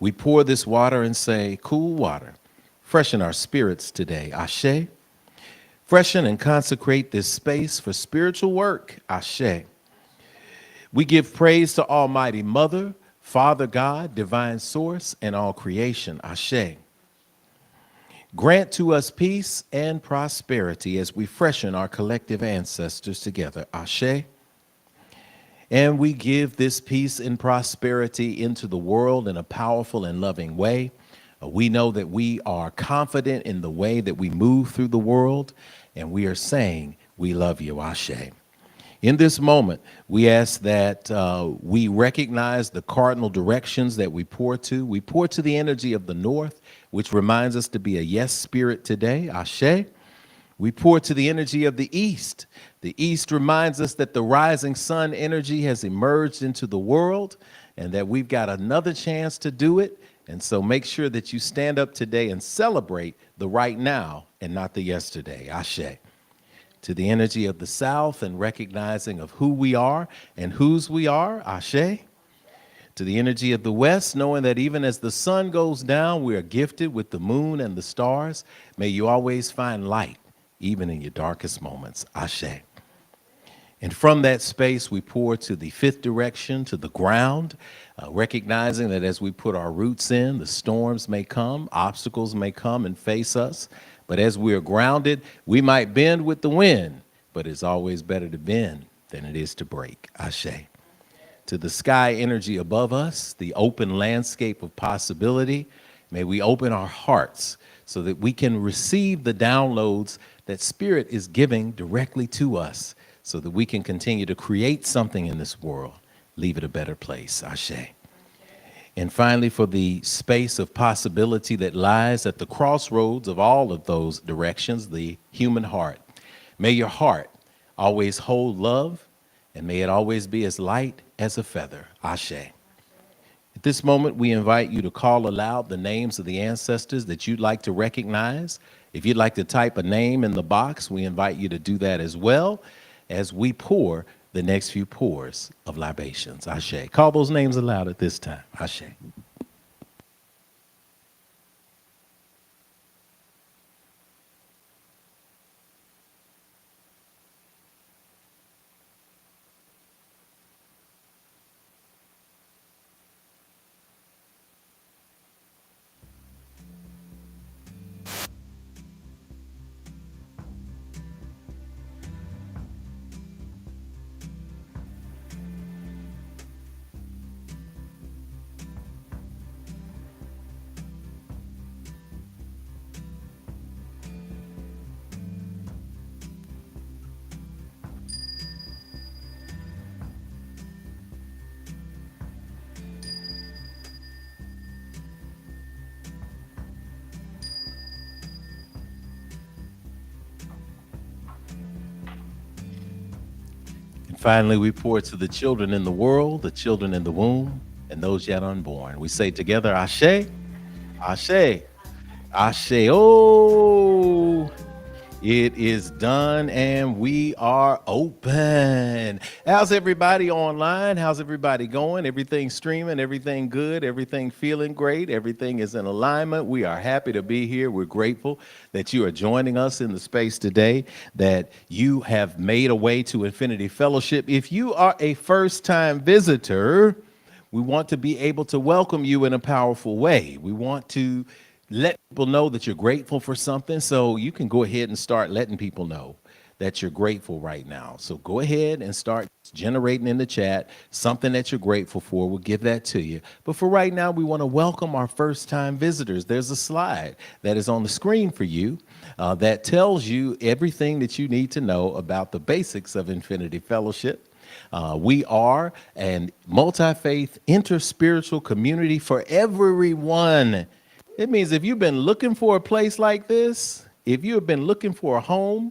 We pour this water and say, cool water, freshen our spirits today. Ashe. Freshen and consecrate this space for spiritual work. Ashe. We give praise to Almighty Mother, Father God, Divine Source, and all creation. Ashe. Grant to us peace and prosperity as we freshen our collective ancestors together. Ashe. And we give this peace and prosperity into the world in a powerful and loving way. We know that we are confident in the way that we move through the world, and we are saying, we love you, Ashe. In this moment, we ask that we recognize the cardinal directions that we pour to. We pour to the energy of the north, which reminds us to be a yes spirit today, Ashe. We pour to the energy of the east. The east reminds us that the rising sun energy has emerged into the world and that we've got another chance to do it. And so make sure that you stand up today and celebrate the right now and not the yesterday, Ashe. To the energy of the south and recognizing of who we are and whose we are, Ashe. To the energy of the west, knowing that even as the sun goes down, we are gifted with the moon and the stars. May you always find light, even in your darkest moments, Ashe. And from that space, we pour to the fifth direction, to the ground, recognizing that as we put our roots in, the storms may come, obstacles may come and face us. But as we are grounded, we might bend with the wind, but it's always better to bend than it is to break. Ashe. To the sky energy above us, the open landscape of possibility, may we open our hearts so that we can receive the downloads that Spirit is giving directly to us so that we can continue to create something in this world, leave it a better place. Ashe. And finally, for the space of possibility that lies at the crossroads of all of those directions, the human heart. May your heart always hold love, and may it always be as light as a feather. Ashe. At this moment, we invite you to call aloud the names of the ancestors that you'd like to recognize. If you'd like to type a name in the box, we invite you to do that as well as we pour the next few pours of libations. Ashe. Call those names aloud at this time. Ashe. And finally, we pour to the children in the world, the children in the womb, and those yet unborn. We say together, Ashe, Ashe, Ashe. Oh, it is done and we are open. How's everybody online? How's everybody going? Everything streaming, everything good, everything feeling great, everything is in alignment. We are happy to be here. We're grateful that you are joining us in the space today, that you have made a way to Infinity Fellowship. If you are a first-time visitor, we want to be able to welcome you in a powerful way. We want to let people know that you're grateful for something, so you can go ahead and start letting people know that you're grateful right now. So go ahead and start generating in the chat something that you're grateful for. We'll give that to you. But for right now, we want to welcome our first-time visitors. There's a slide that is on the screen for you that tells you everything that you need to know about the basics of Infinity Fellowship. We are a multi-faith, interspiritual community for everyone. It means if you've been looking for a place like this, if you have been looking for a home,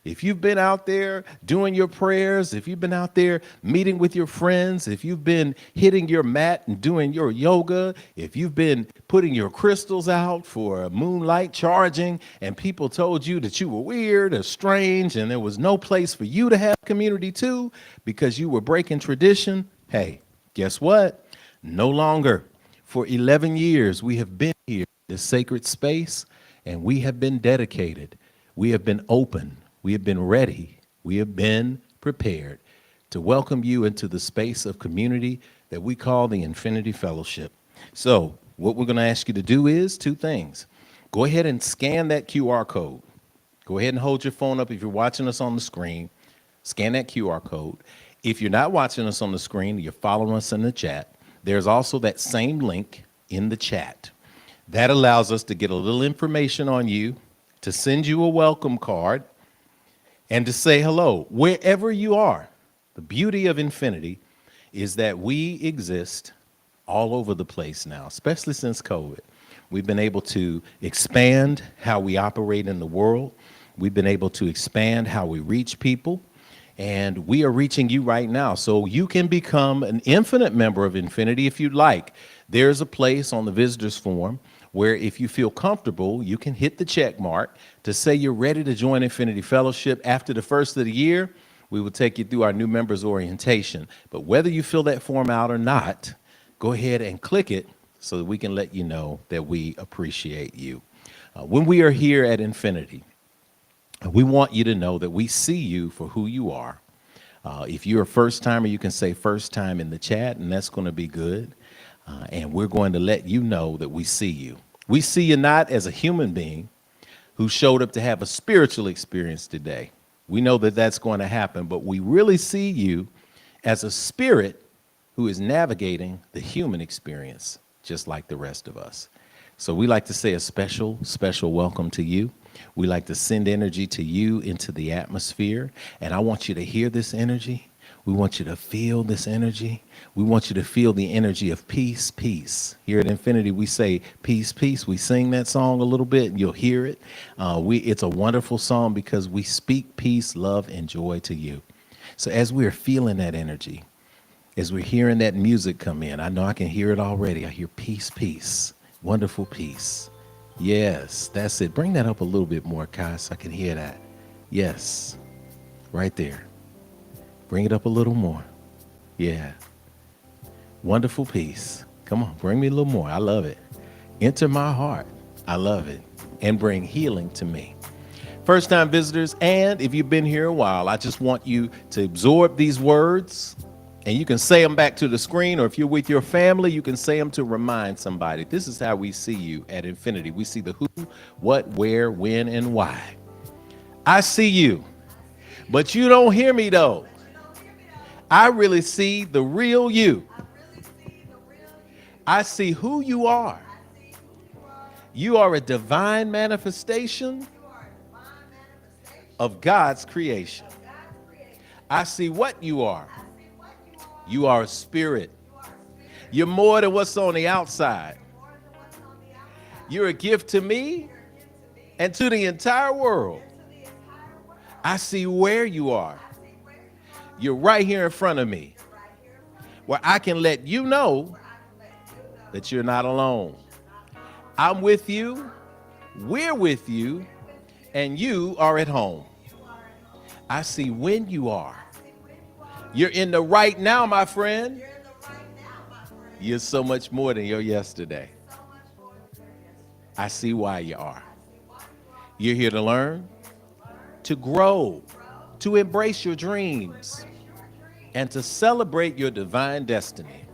if you've been out there doing your prayers, if you've been out there meeting with your friends, if you've been hitting your mat and doing your yoga, if you've been putting your crystals out for moonlight charging and people told you that you were weird or strange and there was no place for you to have community too because you were breaking tradition, hey, guess what? No longer. For 11 years, we have been here in this sacred space, and we have been dedicated. We have been open. We have been ready. We have been prepared to welcome you into the space of community that we call the Infinity Fellowship. So, what we're going to ask you to do is two things. Go ahead and scan that QR code. Go ahead and hold your phone up if you're watching us on the screen. Scan that QR code. If you're not watching us on the screen, you're following us in the chat. There's also that same link in the chat. That allows us to get a little information on you, to send you a welcome card, and to say hello wherever you are. The beauty of Infinity is that we exist all over the place now, especially since COVID. We've been able to expand how we operate in the world. We've been able to expand how we reach people. And we are reaching you right now. So you can become an infinite member of Infinity if you'd like. There's a place on the visitors form where if you feel comfortable, you can hit the check mark to say you're ready to join Infinity Fellowship. After the first of the year, we will take you through our new members orientation. But whether you fill that form out or not, go ahead and click it so that we can let you know that we appreciate you. When we are here at Infinity, we want you to know that we see you for who you are. If you're a first timer, you can say first time in the chat, and that's going to be good. And we're going to let you know that we see you. We see you not as a human being who showed up to have a spiritual experience today. We know that that's going to happen, but we really see you as a spirit who is navigating the human experience, just like the rest of us. So we like to say a special, special welcome to you. We like to send energy to you into the atmosphere, and I want you to hear this energy. We want you to feel this energy. We want you to feel the energy of peace, peace. Here at Infinity, we say peace, peace. We sing that song a little bit, and you'll hear it. It's a wonderful song because we speak peace, love, and joy to you. So as we're feeling that energy, as we're hearing that music come in, I know I can hear it already. I hear peace, peace, wonderful peace. Yes, that's it. Bring that up a little bit more, Kai, so I can hear that. Yes, right there. Bring it up a little more. Yeah. Wonderful peace. Come on, bring me a little more. I love it. Enter my heart. I love it. And bring healing to me. First time visitors, and if you've been here a while, I just want you to absorb these words. And you can say them back to the screen, or if you're with your family, you can say them to remind somebody. This is how we see you at Infinity. We see the who, what, where, when, and why. I see you, but you don't hear me though. I really see the real you. I see who you are. You are a divine manifestation of God's creation. I see what you are. You are a spirit. You're more than what's on the outside. You're a gift to me and to the entire world. I see where you are. You're right here in front of me, where I can let you know that you're not alone. I'm with you, we're with you, and you are at home. I see when you are. You're in the right now, my friend. You're so much more than your yesterday. I see why you are. You're here to learn, to grow, to embrace your dreams, and to celebrate your divine destiny.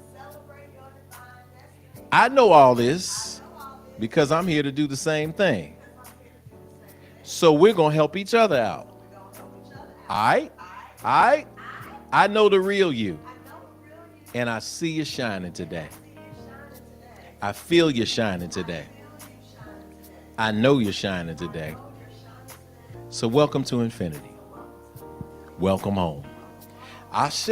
I know all this because I'm here to do the same thing. So we're going to help each other out. All right? I know the real you, and I see you shining today. I feel you shining today. I know you're shining today. So welcome to Infinity. Welcome home. Ashe,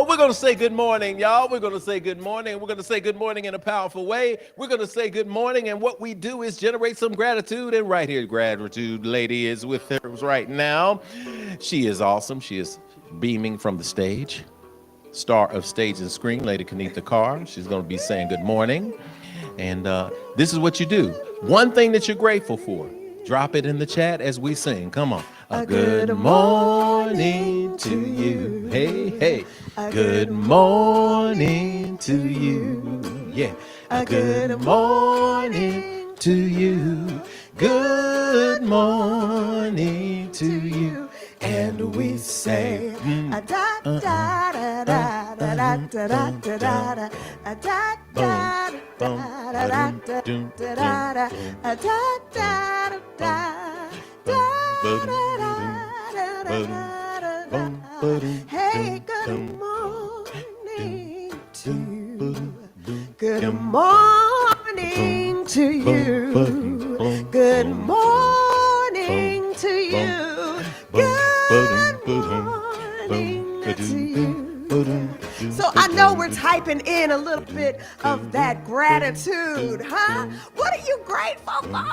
we're going to say good morning, y'all. We're going to say good morning. We're going to say good morning in a powerful way. We're going to say good morning, and what we do is generate some gratitude. And right here, gratitude lady is with us right now. She is awesome. She is beaming from the stage. Star of stage and screen, Lady Carr. She's going to be saying good morning. And this is what you do. One thing that you're grateful for, drop it in the chat as we sing. Come on. A good morning to you. Hey, hey. Good morning to you. Yeah. A good morning to you. Good morning to you. And we say, da da da da da da da da da da da da da hey, good morning to you. Good morning to you. Good morning to you. Good morning to you. So I know we're typing in a little bit of that gratitude, huh? What are you grateful for?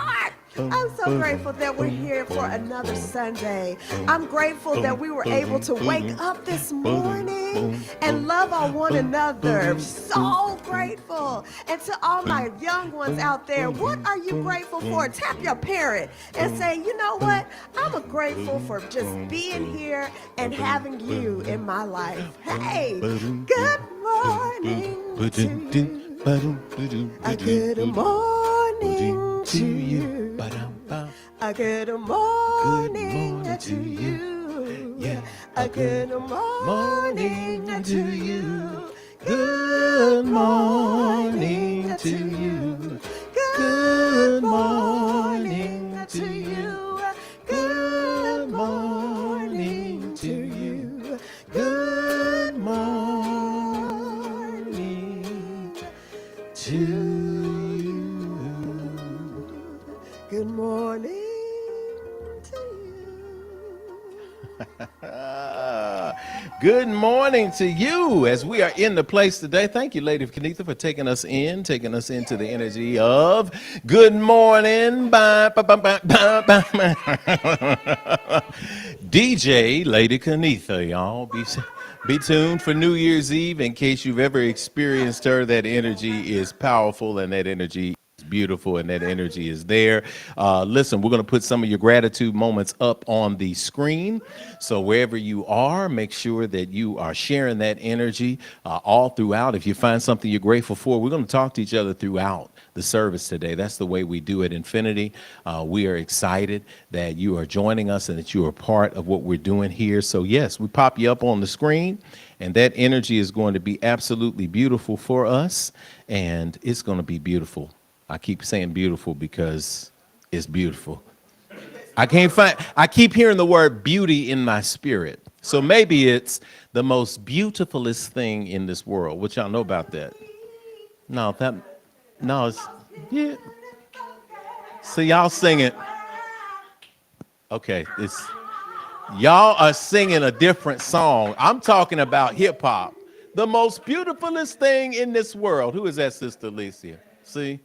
I'm so grateful that we're here for another Sunday. I'm grateful that we were able to wake up this morning and love on one another. So grateful. And to all my young ones out there, what are you grateful for? Tap your parent and say, you know what? I'm grateful for just being here and having you in my life. Hey, good morning to you. A good morning to you. A good morning to you. A good morning to you. Good morning to you. Good morning to you. Good morning to you. Good morning to you. Good morning to you. Good morning to you as we are in the place today. Thank you, Lady Kenitha, for taking us into the energy of good morning. DJ Lady Kenitha, y'all. Be tuned for New Year's Eve in case you've ever experienced her. That energy is powerful and that energy beautiful and that energy is there. Listen, we're going to put some of your gratitude moments up on the screen. So wherever you are, make sure that you are sharing that energy all throughout. If you find something you're grateful for, we're going to talk to each other throughout the service today. That's the way we do at Infinity. We are excited that you are joining us and that you are part of what we're doing here. So yes, we pop you up on the screen and that energy is going to be absolutely beautiful for us, and it's going to be beautiful. I keep saying beautiful because it's beautiful. I keep hearing the word beauty in my spirit. So maybe it's the most beautifulest thing in this world. What y'all know about that? No, it's, yeah. So y'all sing it. Okay, y'all are singing a different song. I'm talking about hip hop. The most beautifulest thing in this world. Who is that, Sister Alicia? See?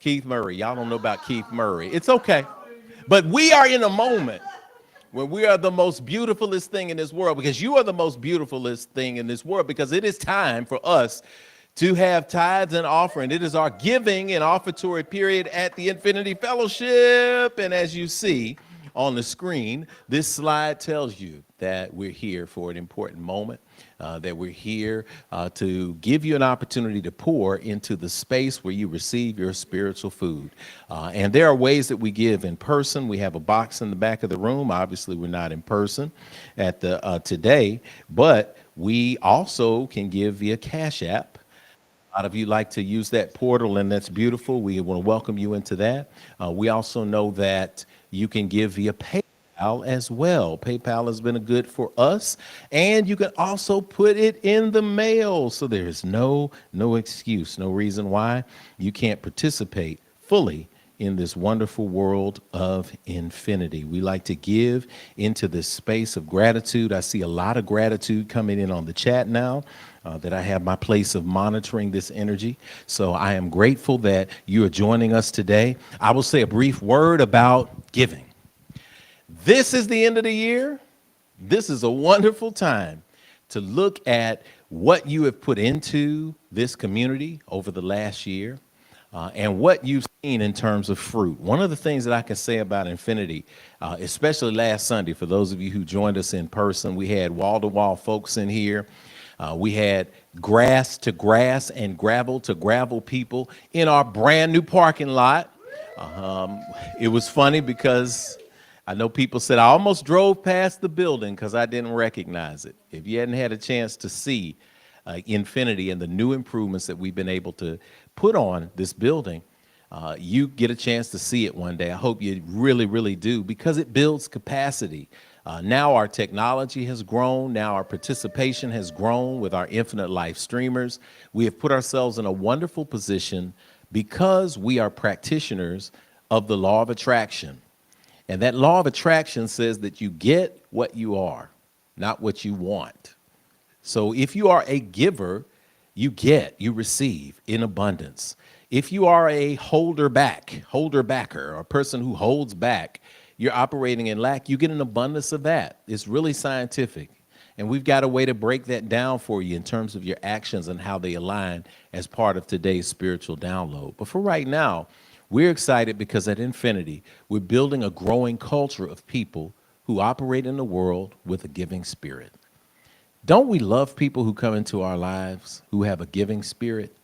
Keith Murray. Y'all don't know about Keith Murray. It's okay. But we are in a moment where we are the most beautifulest thing in this world, because you are the most beautifulest thing in this world, because it is time for us to have tithes and offering. It is our giving and offertory period at the Infinity Fellowship. And as you see on the screen, this slide tells you that we're here for an important moment, that we're here to give you an opportunity to pour into the space where you receive your spiritual food. And there are ways that we give in person. We have a box in the back of the room. Obviously, we're not in person at the today, but we also can give via Cash App. A lot of you like to use that portal, and that's beautiful. We want to welcome you into that. We also know that you can give via PayPal as well. PayPal has been a good for us, and you can also put it in the mail. So there is no excuse, no reason why you can't participate fully in this wonderful world of infinity. We like to give into this space of gratitude. I see a lot of gratitude coming in on the chat now. That I have my place of monitoring this energy. So I am grateful that you are joining us today. I will say a brief word about giving. This is the end of the year. This is a wonderful time to look at what you have put into this community over the last year. And what you've seen in terms of fruit. One of the things that I can say about Infinity, especially last Sunday, for those of you who joined us in person, we had wall-to-wall folks in here. We had grass to grass and gravel to gravel people in our brand new parking lot. It was funny because I know people said I almost drove past the building because I didn't recognize it. If you hadn't had a chance to see Infinity and the new improvements that we've been able to put on this building, you get a chance to see it one day. I hope you really, really do, because it builds capacity. Now our technology has grown. Now our participation has grown with our Infinite Life streamers. We have put ourselves in a wonderful position because we are practitioners of the law of attraction. And that law of attraction says that you get what you are, not what you want. So if you are a giver, you get, you receive in abundance. If you are a holder backer, or a person who holds back, you're operating in lack, you get an abundance of that. It's really scientific. And we've got a way to break that down for you in terms of your actions and how they align as part of today's spiritual download. But for right now, we're excited because at Infinity, we're building a growing culture of people who operate in the world with a giving spirit. Don't we love people who come into our lives who have a giving spirit?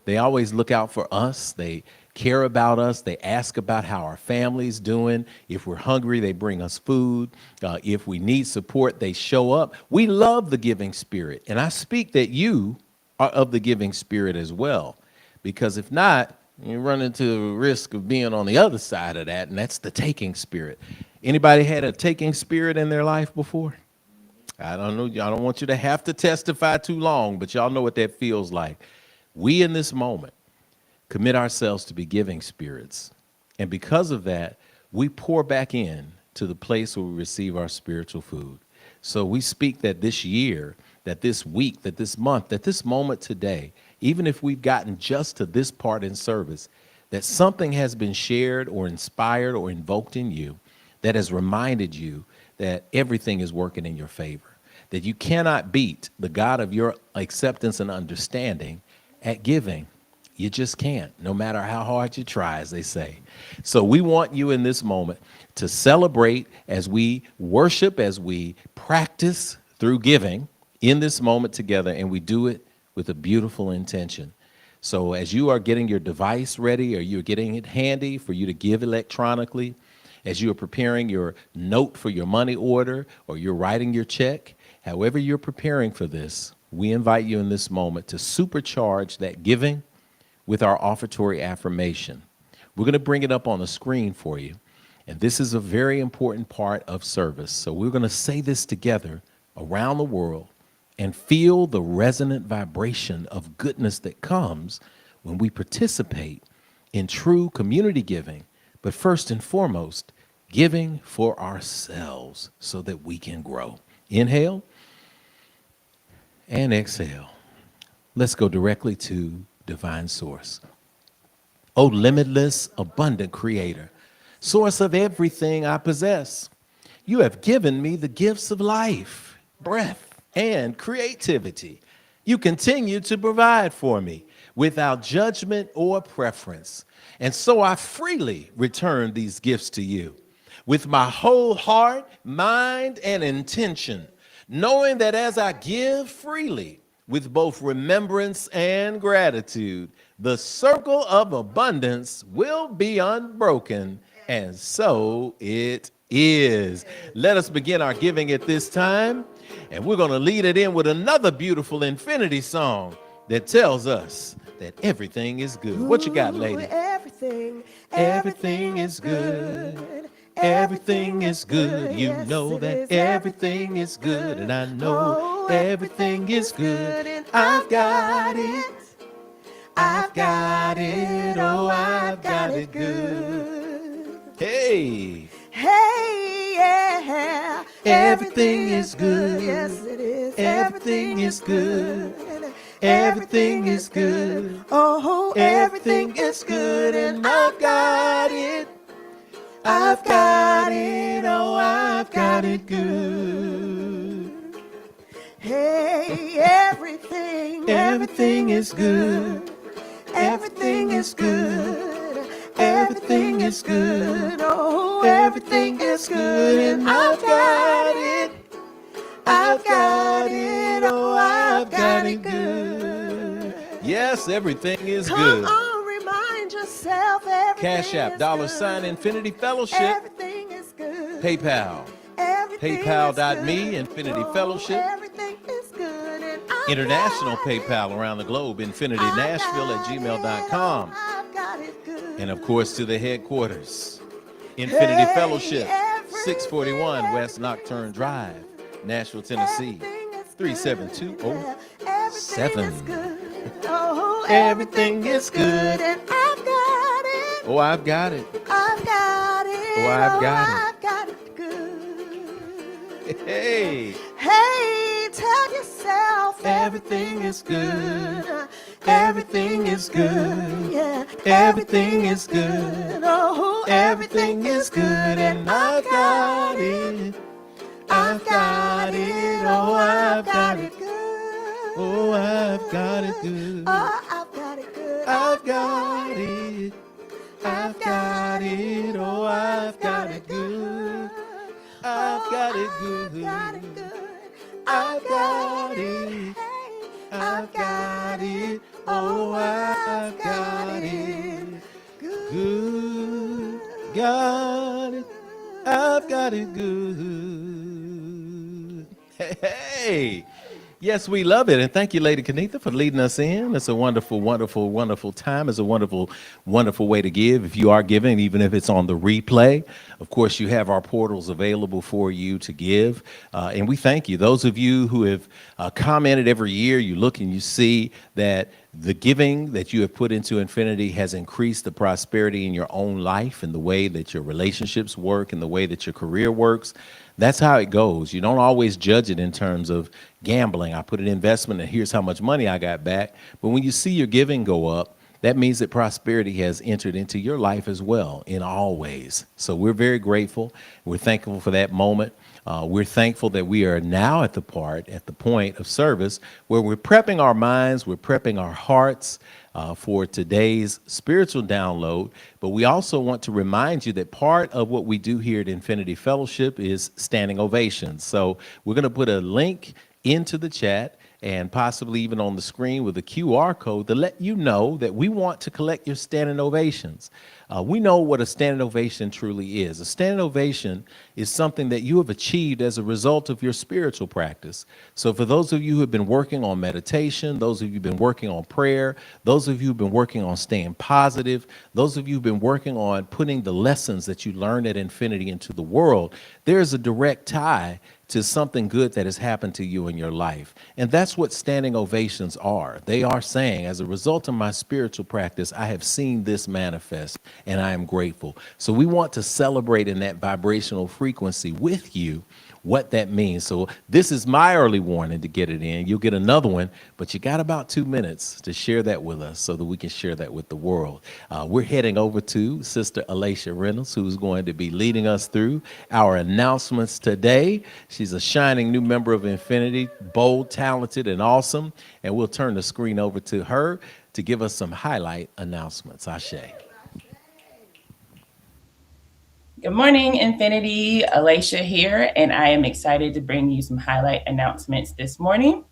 They always look out for us. They care about us. They ask about how our family's doing. If we're hungry, they bring us food. If we need support, they show up. We love the giving spirit. And I speak that you are of the giving spirit as well, because if not, you run into the risk of being on the other side of that, and that's the taking spirit. Anybody had a taking spirit in their life before? I don't know. I don't want you to have to testify too long, but y'all know what that feels like. We in this moment commit ourselves to be giving spirits. And because of that, we pour back in to the place where we receive our spiritual food. So we speak that this year, that this week, that this month, that this moment today, even if we've gotten just to this part in service, that something has been shared or inspired or invoked in you that has reminded you that everything is working in your favor, that you cannot beat the God of your acceptance and understanding at giving. You just can't, no matter how hard you try, as they say. So we want you in this moment to celebrate as we worship, as we practice through giving in this moment together, and we do it with a beautiful intention. So as you are getting your device ready, or you're getting it handy for you to give electronically, as you are preparing your note for your money order, or you're writing your check, however you're preparing for this, we invite you in this moment to supercharge that giving with our offertory affirmation. We're going to bring it up on the screen for you. And this is a very important part of service. So we're going to say this together around the world and feel the resonant vibration of goodness that comes when we participate in true community giving, but first and foremost, giving for ourselves so that we can grow. Inhale and exhale. Let's go directly to divine source. O limitless, abundant creator, source of everything I possess, you have given me the gifts of life, breath, and creativity. You continue to provide for me without judgment or preference. And so I freely return these gifts to you with my whole heart, mind, and intention, knowing that as I give freely, with both remembrance and gratitude, the circle of abundance will be unbroken, and so it is. Let us begin our giving at this time, and we're going to lead it in with another beautiful Infinity song that tells us that everything is good. What you got, lady? Everything is good. Everything is good. You know that everything is good, and I know everything is good, and I've got it. I've got it. Oh, I've got it good. Hey. Hey, yeah. Everything is good. Yes, it is. Everything is good. Everything is good. Oh, everything is good, and I've got it. I've got it, oh, I've got it good. Hey, everything is good. Everything is good. Everything is good. Oh, everything is good, and I've got it. I've got it, oh, I've got got it good. Yes, everything is Come good. on, remind yourself everything Cash App, is $ good. Infinity Fellowship. Everything is good. PayPal, Everything is paypal.me, good. Infinity Oh, Fellowship. everything is good. And I've International got it. PayPal around the globe, Infinity I've Nashville at got it. gmail.com. Oh, I've got it good. And of course, to the headquarters, Infinity Hey, Fellowship, everything, 641 West everything Nocturne is Drive, good. Nashville, Tennessee, Everything is good. Yeah, everything 37207. is good. Oh, Everything everything is is good. good. And I've got it. Oh, I've got it. I've got Oh, it. I've Oh, got it. I've got it good. Hey, Hey, tell yourself everything is good. Everything is good. Yeah, Everything is good. Oh, Everything is good, and I've got it. I've got it. Oh, I've got it. good. Oh, I've got it good. Oh, I've got it good. I've got it. I've got it. Oh, I've got it good. I've got it good. I've got it. I've got it. Oh, I've got it good. Got it. I've got it good. Hey. Yes, we love it. And thank you, Lady Kanitha, for leading us in. It's a wonderful, wonderful, wonderful time. It's a wonderful, wonderful way to give. If you are giving, even if it's on the replay, of course, you have our portals available for you to give. And we thank you. Those of you who have commented every year, you look and you see that the giving that you have put into Infinity has increased the prosperity in your own life and the way that your relationships work and the way that your career works. That's how it goes. You don't always judge it in terms of gambling. I put an investment and here's how much money I got back. But when you see your giving go up, that means that prosperity has entered into your life as well in all ways. So we're very grateful. We're thankful for that moment. We're thankful that we are now at the point of service where we're prepping our minds, we're prepping our hearts for today's spiritual download. But we also want to remind you that part of what we do here at Infinity Fellowship is standing ovations. So we're going to put a link into the chat and possibly even on the screen with a QR code to let you know that we want to collect your standing ovations. We know what a standing ovation truly is. A standing ovation is something that you have achieved as a result of your spiritual practice. So for those of you who have been working on meditation, those of you who've been working on prayer, those of you who've been working on staying positive, those of you who've been working on putting the lessons that you learned at Infinity into the world, there is a direct tie to something good that has happened to you in your life. And that's what standing ovations are. They are saying, as a result of my spiritual practice, I have seen this manifest and I am grateful. So we want to celebrate in that vibrational frequency with you what that means. So this is my early warning to get it in. You'll get another one, but you got about 2 minutes to share that with us so that we can share that with the world. We're heading over to Sister Alicia Reynolds, who's going to be leading us through our announcements today. She's a shining new member of Infinity, bold, talented, and awesome. And we'll turn the screen over to her to give us some highlight announcements. Ashe. Good morning, Infinity. Alicia here, and I am excited to bring you some highlight announcements this morning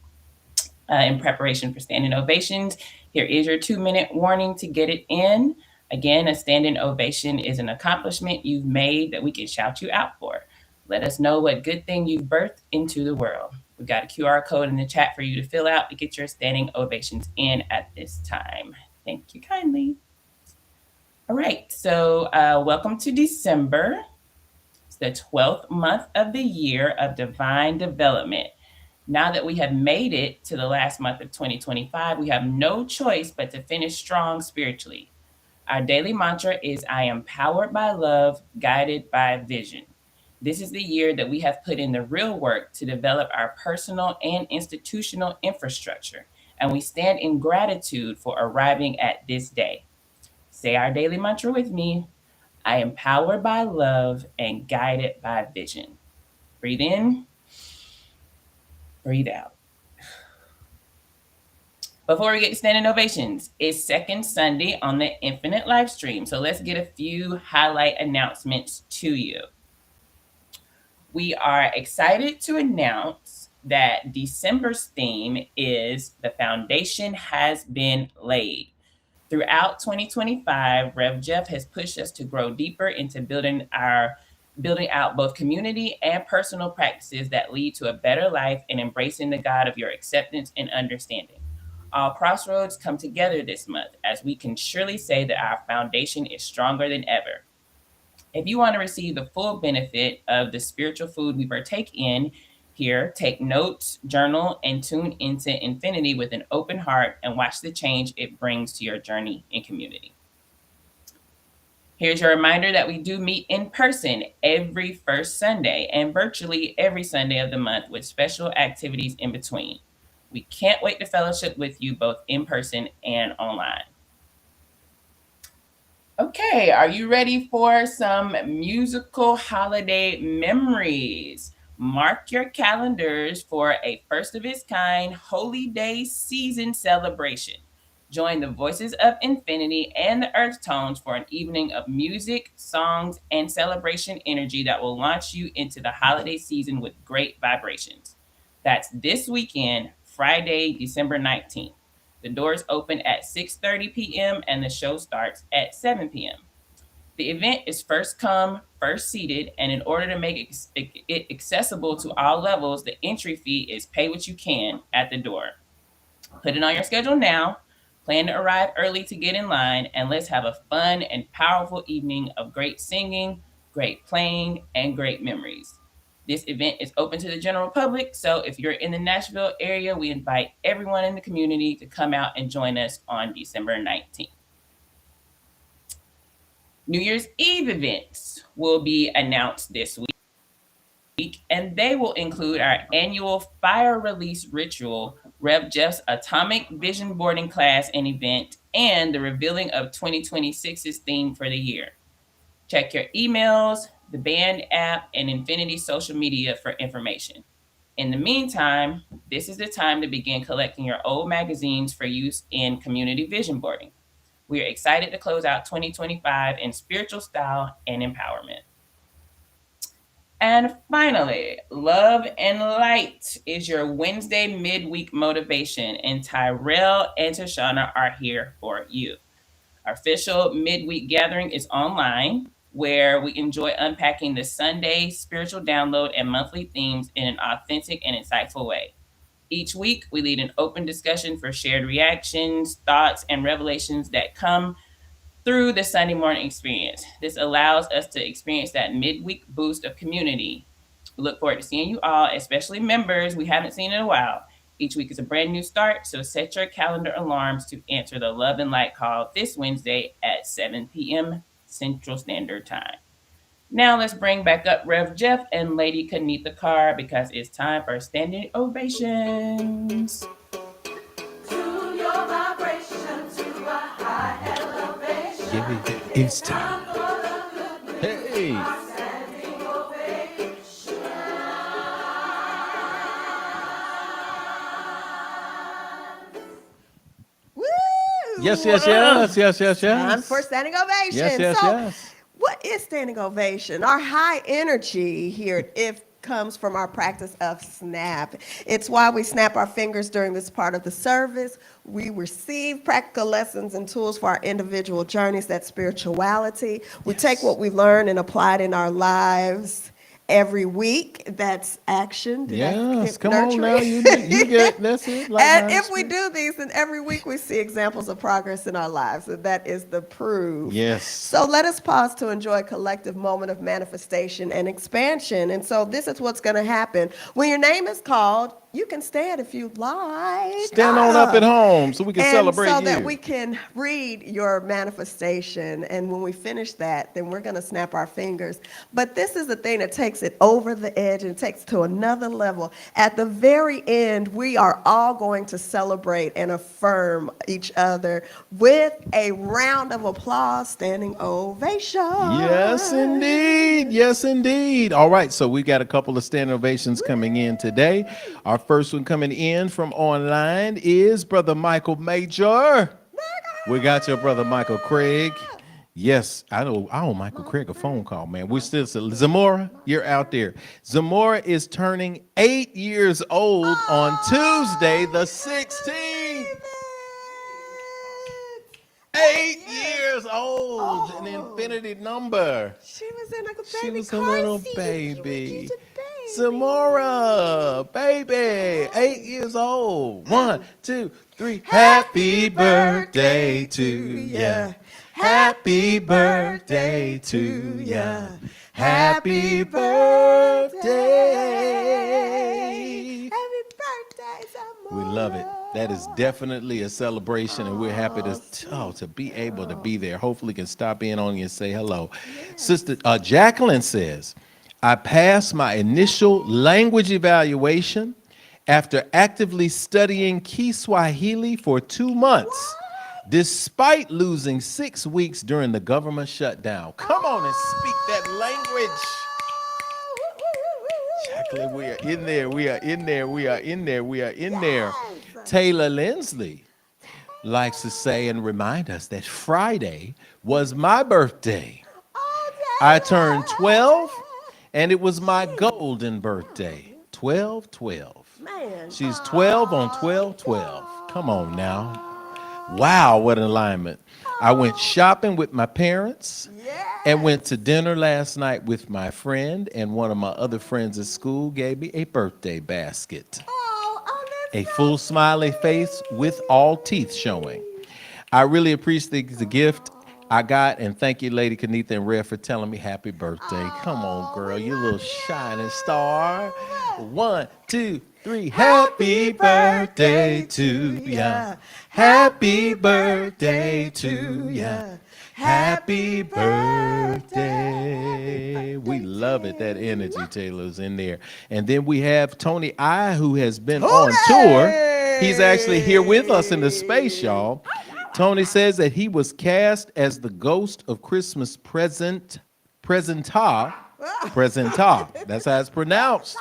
in preparation for standing ovations. Here is your 2-minute warning to get it in. Again, a standing ovation is an accomplishment you've made that we can shout you out for. Let us know what good thing you've birthed into the world. We've got a QR code in the chat for you to fill out to get your standing ovations in at this time. Thank you kindly. All right, so welcome to December. It's the 12th month of the year of divine development. Now that we have made it to the last month of 2025, we have no choice but to finish strong spiritually. Our daily mantra is, I am powered by love, guided by vision. This is the year that we have put in the real work to develop our personal and institutional infrastructure, and we stand in gratitude for arriving at this day. Say our daily mantra with me. I am powered by love and guided by vision. Breathe in, breathe out. Before we get to standing ovations, it's second Sunday on the Infinite live stream. So let's get a few highlight announcements to you. We are excited to announce that December's theme is "The Foundation Has Been Laid." Throughout 2025, Rev Jeff has pushed us to grow deeper into building out both community and personal practices that lead to a better life and embracing the God of your acceptance and understanding. All crossroads come together this month as we can surely say that our foundation is stronger than ever. If you want to receive the full benefit of the spiritual food we partake in here, take notes, journal, and tune into infinity with an open heart and watch the change it brings to your journey in community. Here's your reminder that we do meet in person every first Sunday and virtually every Sunday of the month with special activities in between. We can't wait to fellowship with you both in person and online. Okay, are you ready for some musical holiday memories? Mark your calendars for a first of its kind Holy Day season celebration. Join the Voices of Infinity and the Earth Tones for an evening of music, songs, and celebration energy that will launch you into the holiday season with great vibrations. That's this weekend, Friday, December 19th. The doors open at 6:30 p.m. and the show starts at 7 p.m. The event is first come, first seated, and in order to make it accessible to all levels, the entry fee is pay what you can at the door. Put it on your schedule now. Plan to arrive early to get in line, and let's have a fun and powerful evening of great singing, great playing, and great memories. This event is open to the general public, so if you're in the Nashville area, we invite everyone in the community to come out and join us on December 19th. New Year's Eve events will be announced this week, and they will include our annual fire release ritual, Rev Jeff's Atomic Vision Boarding class and event, and the revealing of 2026's theme for the year. Check your emails, the band app, and Infinity social media for information. In the meantime, this is the time to begin collecting your old magazines for use in community vision boarding. We are excited to close out 2025 in spiritual style and empowerment. And finally, Love and Light is your Wednesday midweek motivation, and Tyrell and Tashana are here for you. Our official midweek gathering is online, where we enjoy unpacking the Sunday spiritual download and monthly themes in an authentic and insightful way. Each week, we lead an open discussion for shared reactions, thoughts, and revelations that come through the Sunday morning experience. This allows us to experience that midweek boost of community. We look forward to seeing you all, especially members we haven't seen in a while. Each week is a brand new start, so set your calendar alarms to answer the Love and Light call this Wednesday at 7 p.m. Central Standard Time. Now let's bring back up Rev Jeff and Lady Kanitha Carr because it's time for standing ovations. It's time. Hey. Woo! Yes, yes, yes, yes, yes, Time yes. for standing ovation. Yes, yes, so, yes. what is standing ovation? Our high energy here at IF comes from our practice of snap. It's why we snap our fingers during this part of the service. We receive practical lessons and tools for our individual journeys, that spirituality. We take what we learn and apply it in our lives every week. That's action. Yes, come on now. You get that's it. Like And if we do these, then every week we see examples of progress in our lives. And that is the proof. Yes. So let us pause to enjoy a collective moment of manifestation and expansion. And so this is what's going to happen. When your name is called, you can stand if you'd like. Stand on up at home so we can And celebrate so you. that we can read your manifestation. And when we finish that, then we're going to snap our fingers. But this is the thing that takes it over the edge and takes it to another level. At the very end, we are all going to celebrate and affirm each other with a round of applause, standing ovation. Yes, indeed. Yes, indeed. All right. So we got a couple of standing ovations coming in today. Our first one coming in from online is Brother Michael Major. We got your brother Michael Craig. Yes, I owe Michael Craig a phone call, man. We're still Zamora, you're out there. Zamora is turning 8 years old on Tuesday, the 16th. 8 years old, an infinity number. She was in a baby She was a car little seat. baby. She was a baby. Zamora, baby, 8 years old. 1, 2, 3. Happy birthday to ya. Happy birthday to ya. Happy birthday. Happy birthday, Zamora. We love it. That is definitely a celebration, and we're happy to be able to be there. Hopefully, can stop in on you and say hello. Yes. Sister Jacqueline says, I passed my initial language evaluation after actively studying Kiswahili for 2 months, despite losing 6 weeks during the government shutdown. Come on and speak that language. Jacqueline, we are in there. We are in there. We are in there. We are in there. Taylor Lindsley likes to say and remind us that Friday was my birthday. I turned 12, and it was my golden birthday. 12-12. Man. She's 12 on 12-12. Come on now. Wow, what an alignment. I went shopping with my parents and went to dinner last night with my friend, and one of my other friends at school gave me a birthday basket. A full smiley face with all teeth showing. I really appreciate the gift I got, and thank you, Lady Kanitha and Rev, for telling me happy birthday. Come on, girl, you little shining star. 1, 2, 3. Happy birthday to ya. Happy birthday to ya. Happy birthday. We love it. That energy, Taylor's in there. And then we have Tony I, who has been on tour. He's actually here with us in the space, y'all. Tony says that he was cast as the ghost of Christmas presenta. That's how it's pronounced.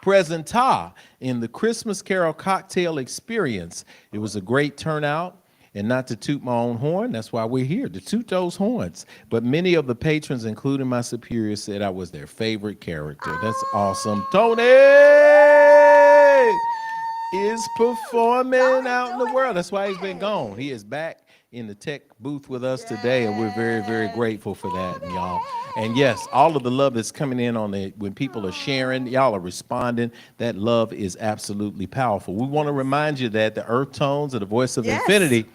Presenta in the Christmas Carol Cocktail Experience. It was a great turnout. And not to toot my own horn, that's why we're here, to toot those horns. But many of the patrons, including my superiors, said I was their favorite character. That's awesome. Tony is performing out in the world. That's why he's been gone. He is back in the tech booth with us today, and we're very, very grateful for that, y'all. And yes, all of the love that's coming in on it, when people are sharing, y'all are responding, that love is absolutely powerful. We want to remind you that the Earth Tones of the Voice of Infinity,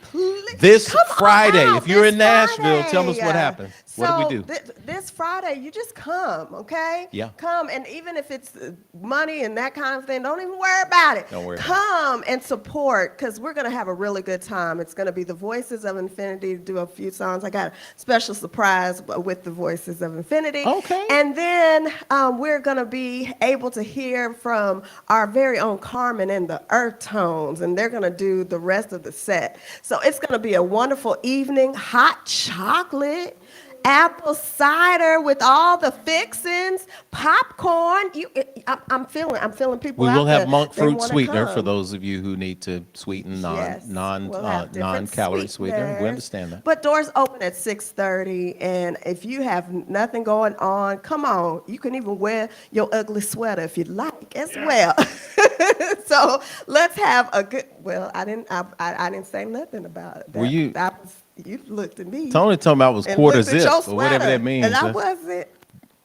this Friday, if you're in Nashville, tell us what happened. What do we do? This Friday, you just come, okay? Yeah. Come, and even if it's money and that kind of thing, don't even worry about it. Don't worry. Come and support, because we're going to have a really good time. It's going to be the Voices of Infinity, do a few songs. I got a special surprise with the Voices of Infinity. Okay. And then we're going to be able to hear from our very own Carmen and the Earth Tones, and they're going to do the rest of the set. So it's going to be a wonderful evening. Hot chocolate, apple cider with all the fixins, popcorn. I'm feeling people. We out will have there, monk they fruit wanna sweetener come. for those of you who need to sweeten We'll have different non-calorie sweetener. We sweeteners. understand that. But doors open at 6:30, and if you have nothing going on, come on. You can even wear your ugly sweater if you'd like as well. So let's have a good. Well, I didn't say nothing about it. You looked at me. Tony told me I was and quarter looked at zip your or whatever that sweater, means. And I wasn't.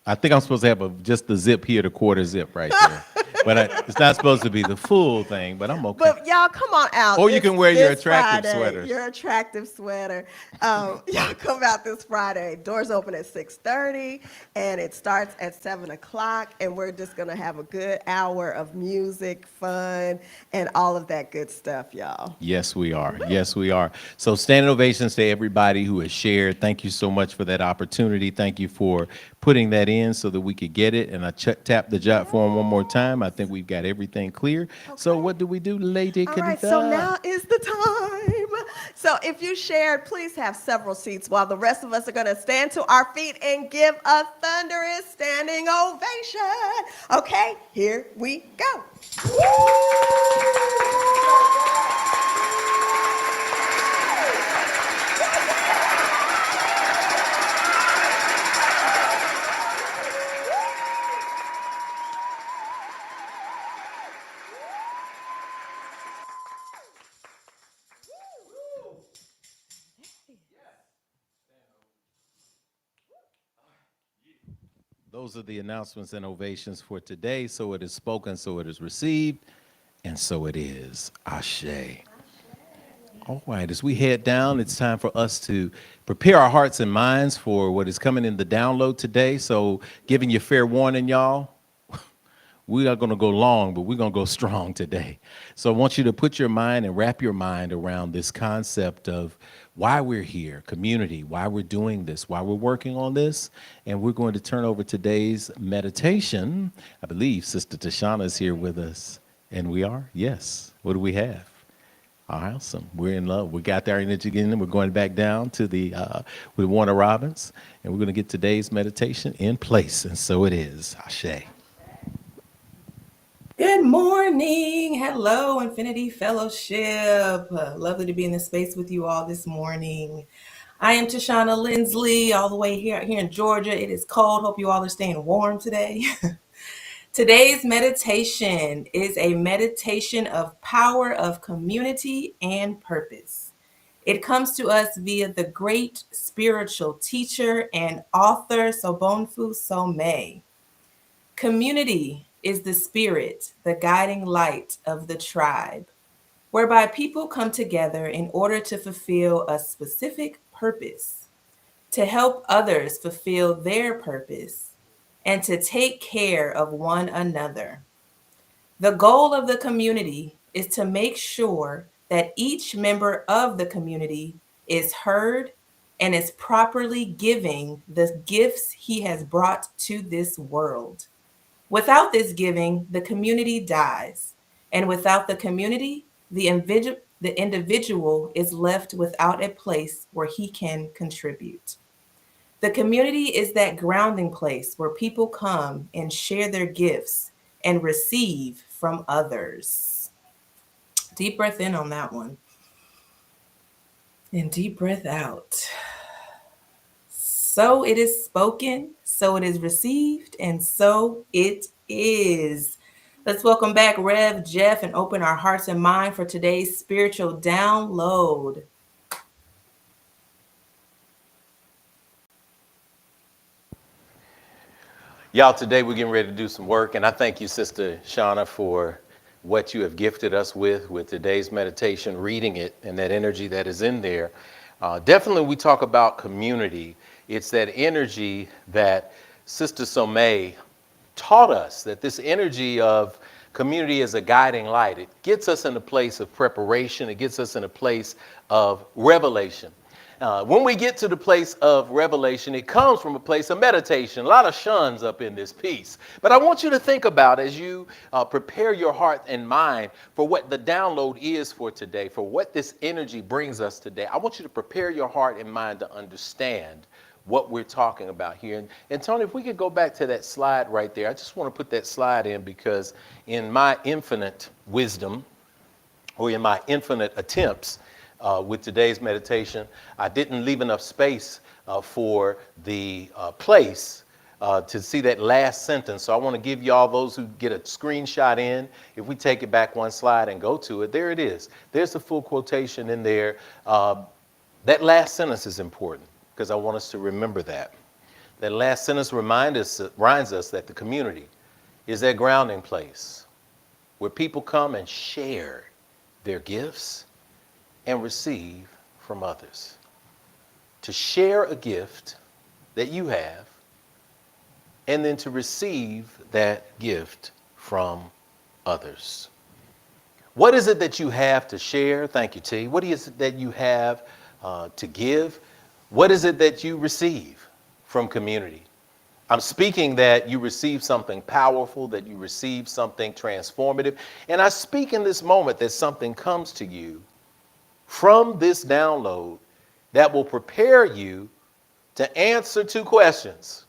I think I'm supposed to have just the zip here, the quarter zip right there. But it's not supposed to be the full thing, but I'm okay. But y'all, come on out. Or you can wear your this attractive Friday, sweaters. Your attractive sweater. Y'all come out this Friday. Doors open at 6:30, and it starts at 7 o'clock, and we're just going to have a good hour of music, fun, and all of that good stuff, y'all. Yes, we are. Yes, we are. So standing ovations to everybody who has shared. Thank you so much for that opportunity. Thank you for putting that in so that we could get it. And I tapped the jot form one more time. I think we've got everything clear. Okay. So what do we do, Lady Kanitha? All right, so now is the time. So if you shared, please have several seats while the rest of us are going to stand to our feet and give a thunderous standing ovation. Okay, here we go. Those are the announcements and ovations for today. So it is spoken, so it is received, and so it is. Ashe. All right, as we head down, it's time for us to prepare our hearts and minds for what is coming in the download today. So, giving you fair warning, y'all, we are going to go long, but we're going to go strong today. So I want you to put your mind and wrap your mind around this concept of why we're here, community, why we're doing this, why we're working on this. And we're going to turn over today's meditation. I believe Sister Tashana is here with us. And we are? Yes. What do we have? Awesome. We're in love. We got our energy again. We're going back down to the with Warner Robins, and we're going to get today's meditation in place. And so it is. Ashe. Good morning. Hello, Infinity Fellowship. Lovely to be in this space with you all this morning. I am Tashana Lindsley, all the way here in Georgia. It is cold. Hope you all are staying warm today. Today's meditation is a meditation of power of community and purpose. It comes to us via the great spiritual teacher and author Sobonfu Somé. Community is the spirit, the guiding light of the tribe, whereby people come together in order to fulfill a specific purpose, to help others fulfill their purpose, and to take care of one another. The goal of the community is to make sure that each member of the community is heard and is properly giving the gifts he has brought to this world. Without this giving, the community dies. And without the community, the individual is left without a place where he can contribute. The community is that grounding place where people come and share their gifts and receive from others. Deep breath in on that one. And deep breath out. So it is spoken, so it is received, and so it is. Let's welcome back Rev Jeff and open our hearts and mind for today's spiritual download. Y'all, today we're getting ready to do some work, and I thank you, Sister Shauna, for what you have gifted us with today's meditation, reading it, and that energy that is in there. Definitely, we talk about community. It's that energy that Sister Somé taught us, that this energy of community is a guiding light. It gets us in a place of preparation. It gets us in a place of revelation. When we get to the place of revelation, it comes from a place of meditation. A lot of shuns up in this piece. But I want you to think about, as you prepare your heart and mind for what the download is for today, for what this energy brings us today. I want you to prepare your heart and mind to understand what we're talking about here. And Tony, if we could go back to that slide right there. I just want to put that slide in because in my infinite wisdom, or in my infinite attempts, with today's meditation, I didn't leave enough space for the place to see that last sentence. So I want to give y'all, those who get a screenshot in, if we take it back one slide and go to it, there it is. There's the full quotation in there. That last sentence is important because I want us to remember that. That last sentence reminds us that the community is that grounding place where people come and share their gifts and receive from others. To share a gift that you have and then to receive that gift from others. What is it that you have to share? Thank you, T. What is it that you have to give? What is it that you receive from community? I'm speaking that you receive something powerful, that you receive something transformative. And I speak in this moment that something comes to you from this download that will prepare you to answer two questions.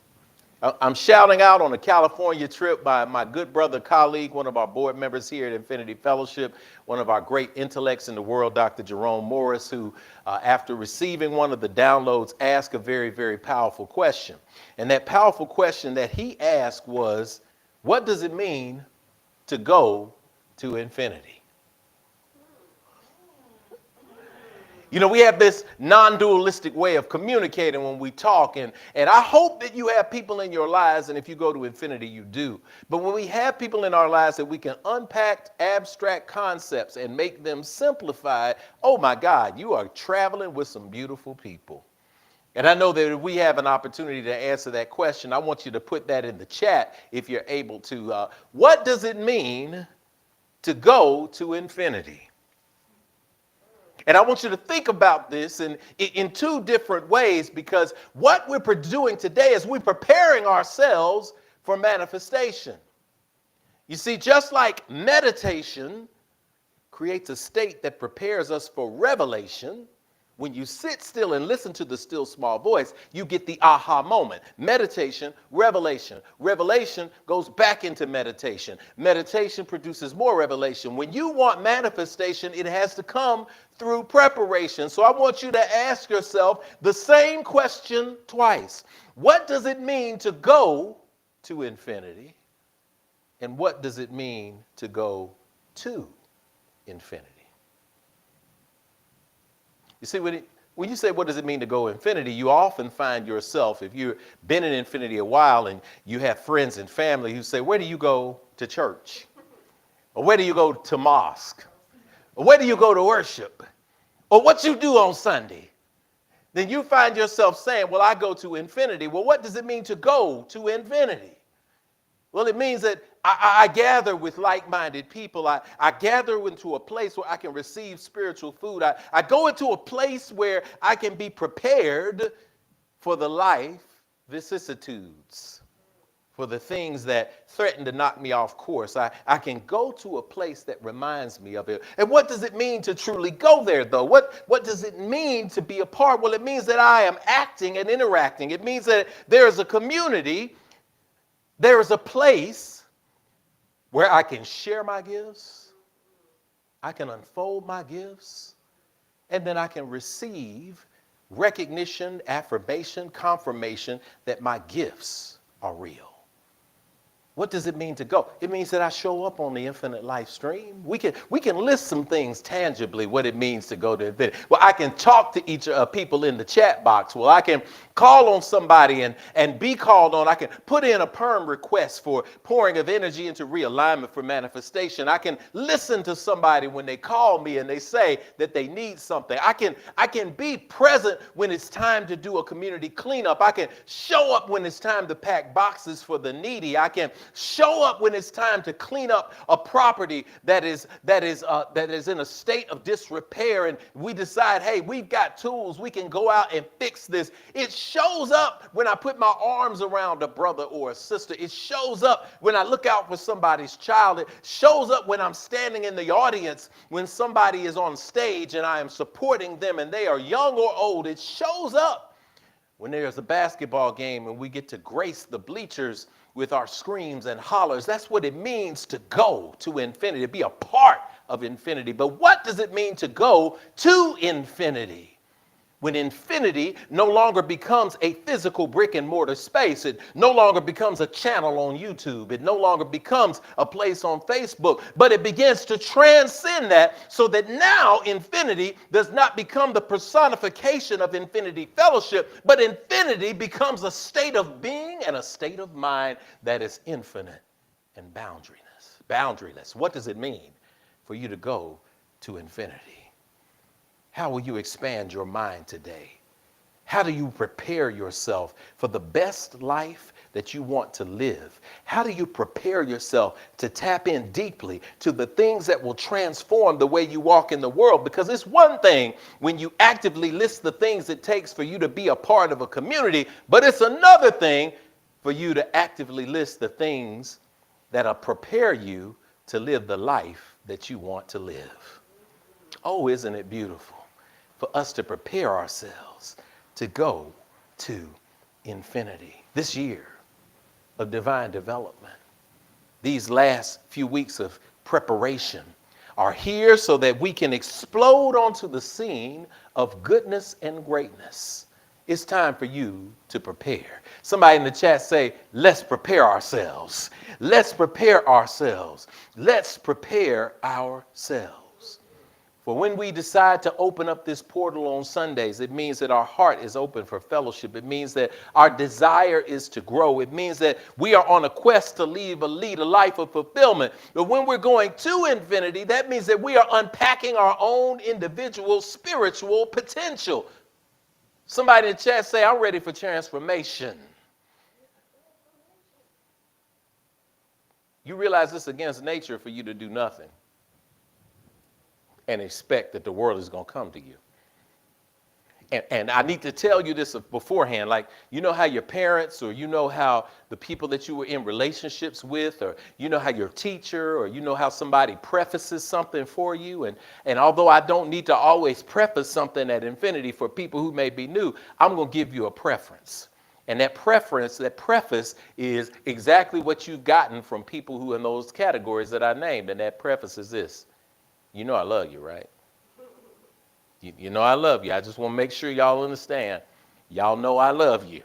I'm shouting out on a California trip by my good brother, colleague, one of our board members here at Infinity Fellowship, one of our great intellects in the world, Dr. Jerome Morris, who, after receiving one of the downloads, asked a very, very powerful question. And that powerful question that he asked was, what does it mean to go to infinity? You know, we have this non-dualistic way of communicating when we talk, and I hope that you have people in your lives, and if you go to infinity, you do. But when we have people in our lives that we can unpack abstract concepts and make them simplified, oh my God, you are traveling with some beautiful people. And I know that if we have an opportunity to answer that question, I want you to put that in the chat if you're able to. What does it mean to go to infinity? And I want you to think about this in two different ways, because what we're doing today is we're preparing ourselves for manifestation. You see, just like meditation creates a state that prepares us for revelation, when you sit still and listen to the still small voice, you get the aha moment. Meditation, revelation. Revelation goes back into meditation. Meditation produces more revelation. When you want manifestation, it has to come through preparation. So I want you to ask yourself the same question twice. What does it mean to go to infinity? And what does it mean to go to infinity? You see, when you say, what does it mean to go infinity, you often find yourself, if you've been in infinity a while and you have friends and family who say, where do you go to church? Or where do you go to mosque? Or where do you go to worship? Or what you do on Sunday? Then you find yourself saying, well, I go to infinity. Well, what does it mean to go to infinity? Well, it means that I gather with like-minded people. I gather into a place where I can receive spiritual food. I go into a place where I can be prepared for the life vicissitudes, for the things that threaten to knock me off course. I can go to a place that reminds me of it. And what does it mean to truly go there, though? What does it mean to be a part? Well, it means that I am acting and interacting. It means that there is a community, there is a place where I can share my gifts, I can unfold my gifts, and then I can receive recognition, affirmation, confirmation that my gifts are real. What does it mean to go? It means that I show up on the Infinite Life stream. We can list some things tangibly, what it means to go to infinity. Well, I can talk to each people in the chat box. Well, I can call on somebody and be called on. I can put in a perm request for pouring of energy into realignment for manifestation. I can listen to somebody when they call me and they say that they need something. I can be present when it's time to do a community cleanup. I can show up when it's time to pack boxes for the needy. I can show up when it's time to clean up a property that is in a state of disrepair, and we decide, hey, we've got tools, we can go out and fix this. It shows up when I put my arms around a brother or a sister. It shows up when I look out for somebody's child. It shows up when I'm standing in the audience, when somebody is on stage and I am supporting them and they are young or old. It shows up when there's a basketball game and we get to grace the bleachers with our screams and hollers. That's what it means to go to infinity, to be a part of infinity. But what does it mean to go to infinity? When infinity no longer becomes a physical brick and mortar space, it no longer becomes a channel on YouTube, it no longer becomes a place on Facebook, but it begins to transcend that, so that now infinity does not become the personification of infinity fellowship, but infinity becomes a state of being and a state of mind that is infinite and boundaryless. What does it mean for you to go to infinity? How will you expand your mind today? How do you prepare yourself for the best life that you want to live? How do you prepare yourself to tap in deeply to the things that will transform the way you walk in the world? Because it's one thing when you actively list the things it takes for you to be a part of a community, but it's another thing for you to actively list the things that'll prepare you to live the life that you want to live. Oh, isn't it beautiful for us to prepare ourselves to go to infinity? This year of divine development, these last few weeks of preparation are here so that we can explode onto the scene of goodness and greatness. It's time for you to prepare. Somebody in the chat say, let's prepare ourselves. Let's prepare ourselves. Let's prepare ourselves. For when we decide to open up this portal on Sundays, it means that our heart is open for fellowship. It means that our desire is to grow. It means that we are on a quest to lead a life of fulfillment. But when we're going to infinity, that means that we are unpacking our own individual spiritual potential. Somebody in the chat say, I'm ready for transformation. You realize it's against nature for you to do nothing and expect that the world is going to come to you. And I need to tell you this beforehand, like, you know how your parents, or you know how the people that you were in relationships with, or you know how your teacher, or you know how somebody prefaces something for you. And although I don't need to always preface something at Infinity for people who may be new, I'm going to give you a preference. And that preface is exactly what you've gotten from people who are in those categories that I named. And that preface is this: you know I love you, right? You know I love you. I just want to make sure y'all understand. Y'all know I love you.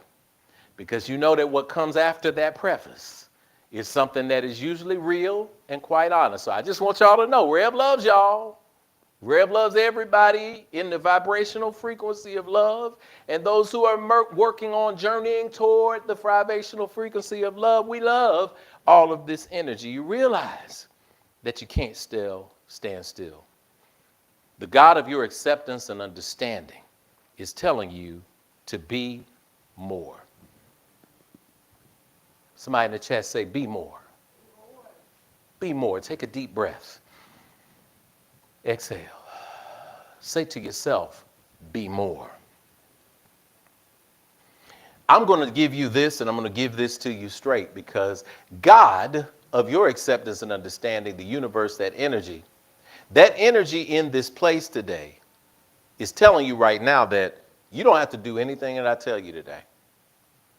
Because you know that what comes after that preface is something that is usually real and quite honest. So I just want y'all to know, Rev loves y'all. Rev loves everybody in the vibrational frequency of love. And those who are working on journeying toward the vibrational frequency of love, we love all of this energy. You realize that you can't stand still. The God of your acceptance and understanding is telling you to be more. Somebody in the chat say, be more. Be more. Take a deep breath. Exhale. Say to yourself, be more. I'm going to give you this, and I'm going to give this to you straight, because God of your acceptance and understanding, the universe, that energy in this place today is telling you right now that you don't have to do anything that I tell you today.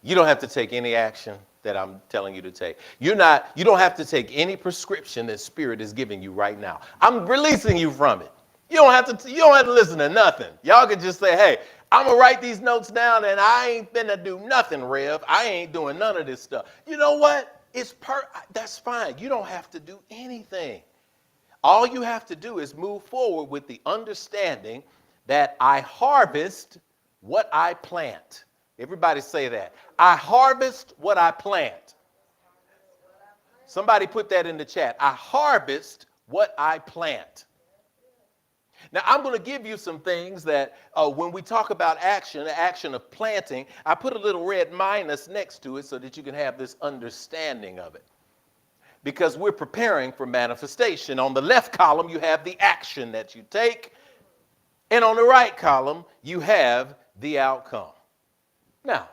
You don't have to take any action that I'm telling you to take. You don't have to take any prescription that Spirit is giving you right now. I'm releasing you from it. You don't have to listen to nothing. Y'all can just say, hey, I'm going to write these notes down and I ain't finna do nothing, Rev. I ain't doing none of this stuff. You know what? That's fine. You don't have to do anything. All you have to do is move forward with the understanding that I harvest what I plant. Everybody say that. I harvest what I plant. Somebody put that in the chat. I harvest what I plant. Now, I'm going to give you some things that when we talk about action, the action of planting, I put a little red minus next to it so that you can have this understanding of it. Because we're preparing for manifestation. On the left column, you have the action that you take. And on the right column, you have the outcome. Now,